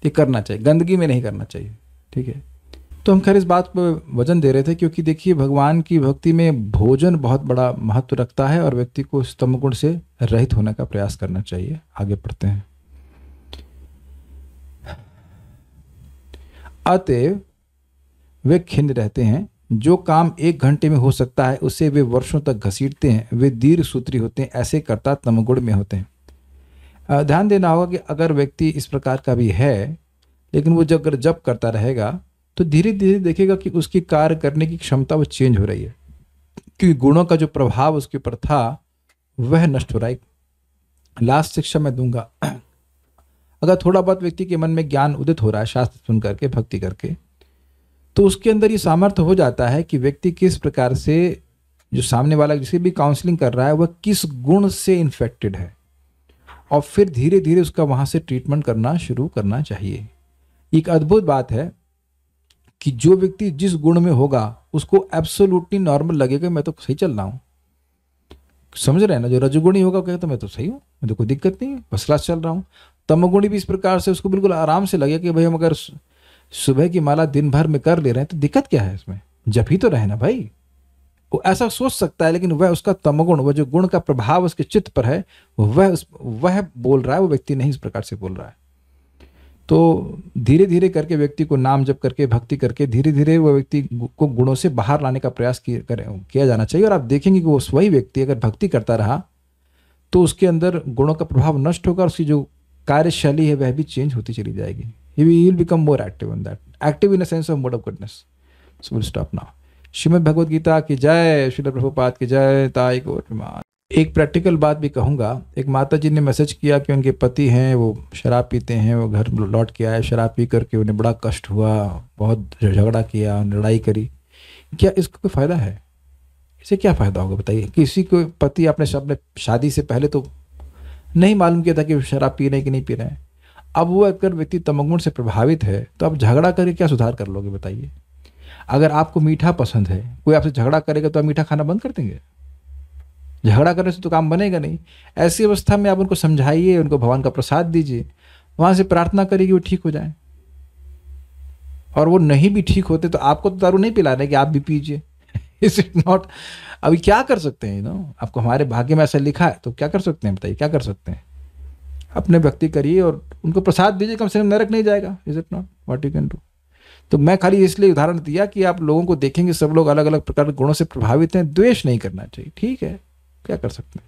Speaker 1: ये करना चाहिए, गंदगी में नहीं करना चाहिए, ठीक है। तो हम खैर इस बात पर वजन दे रहे थे क्योंकि देखिए भगवान की भक्ति में भोजन बहुत बड़ा महत्व रखता है, और व्यक्ति को इस तमोगुण से रहित होने का प्रयास करना चाहिए। आगे पढ़ते हैं। अतएव वे खिन्न रहते हैं, जो काम 1 घंटे में हो सकता है उसे वे वर्षों तक घसीटते हैं, वे दीर्घ सूत्री होते हैं, ऐसे कर्ता तमोगुण में होते हैं। ध्यान देना होगा कि अगर व्यक्ति इस प्रकार का भी है, लेकिन वो जब करता रहेगा तो धीरे धीरे देखेगा कि उसकी कार्य करने की क्षमता वो चेंज हो रही है, क्योंकि गुणों का जो प्रभाव उसके ऊपर था वह नष्ट हो रहा है। लास्ट शिक्षा मैं दूंगा, अगर थोड़ा बहुत व्यक्ति के मन में ज्ञान उदित हो रहा है शास्त्र सुन करके, भक्ति करके, तो उसके अंदर ये सामर्थ्य हो जाता है कि व्यक्ति किस प्रकार से, जो सामने वाला जिसे भी काउंसलिंग कर रहा है वह किस गुण से इन्फेक्टेड है, और फिर धीरे धीरे उसका वहां से ट्रीटमेंट करना शुरू करना चाहिए। एक अद्भुत बात है कि जो व्यक्ति जिस गुण में होगा उसको एब्सोल्युटली नॉर्मल लगेगा, मैं तो सही चल रहा हूँ, समझ रहे हैं ना। जो रजोगुणी होगा कहे तो मैं तो सही हूँ, मुझे कोई दिक्कत नहीं है, फर्स्ट क्लास चल रहा हूँ। तमोगुणी भी इस प्रकार से, उसको बिल्कुल आराम से लगे कि भाई हम अगर सुबह की माला दिन भर में कर ले रहे हैं तो दिक्कत क्या है इसमें, जप ही तो रहे ना भाई। वो ऐसा सोच सकता है, लेकिन वह उसका तमोगुण, वह जो गुण का प्रभाव उसके चित्त पर है, वह बोल रहा है, वो व्यक्ति नहीं इस प्रकार से बोल रहा है। तो धीरे धीरे करके व्यक्ति को नाम जप करके, भक्ति करके, धीरे धीरे वह व्यक्ति को गुणों से बाहर लाने का प्रयास किया जाना चाहिए। और आप देखेंगे कि वो वही व्यक्ति अगर भक्ति करता रहा तो उसके अंदर गुणों का प्रभाव नष्ट होगा, उसकी जो कार्यशैली है वह भी चेंज होती चली जाएगी। He will become more active in that, active in a sense of mode of goodness. So will stop now. Srimad Bhagavad Gita की जय, श्रील प्रभुपाद की जय, ताई गौर प्रमाण। एक प्रैक्टिकल बात भी कहूँगा। एक माता जी ने मैसेज किया कि उनके पति हैं वो शराब पीते हैं, वो घर लौट के आए शराब पी करके, उन्हें बड़ा कष्ट हुआ, बहुत झगड़ा किया, लड़ाई करी। क्या इसका कोई फ़ायदा है? इससे क्या फ़ायदा होगा बताइए? किसी को पति अपने शादी से पहले तो नहीं मालूम किया था कि शराब पी रहे हैं कि नहीं पी रहे हैं। अब वो अगर व्यक्ति तमोगुण से प्रभावित है तो आप झगड़ा करके क्या सुधार कर लोगे बताइए? अगर आपको मीठा पसंद है, कोई आपसे झगड़ा करेगा तो आप मीठा खाना बंद कर देंगे? झगड़ा करने से तो काम बनेगा नहीं। ऐसी अवस्था में आप उनको समझाइए, उनको भगवान का प्रसाद दीजिए, वहां से प्रार्थना करिए कि वो ठीक हो जाए। और वो नहीं भी ठीक होते तो आपको तो दारू नहीं पिलाना है कि आप भी पीजिए। Is it not? अभी क्या कर सकते हैं? आपको हमारे भाग्य में ऐसा लिखा है तो क्या कर सकते हैं बताइए? क्या कर सकते हैं? अपने भक्ति करिए और उनको प्रसाद दीजिए, कम से कम नरक नहीं जाएगा। Is it not what you can do? तो मैं खाली इसलिए उदाहरण दिया कि आप लोगों को देखेंगे सब लोग अलग अलग प्रकार के गुणों से प्रभावित हैं, द्वेष नहीं करना चाहिए। ठीक है, क्या कर सकते हैं।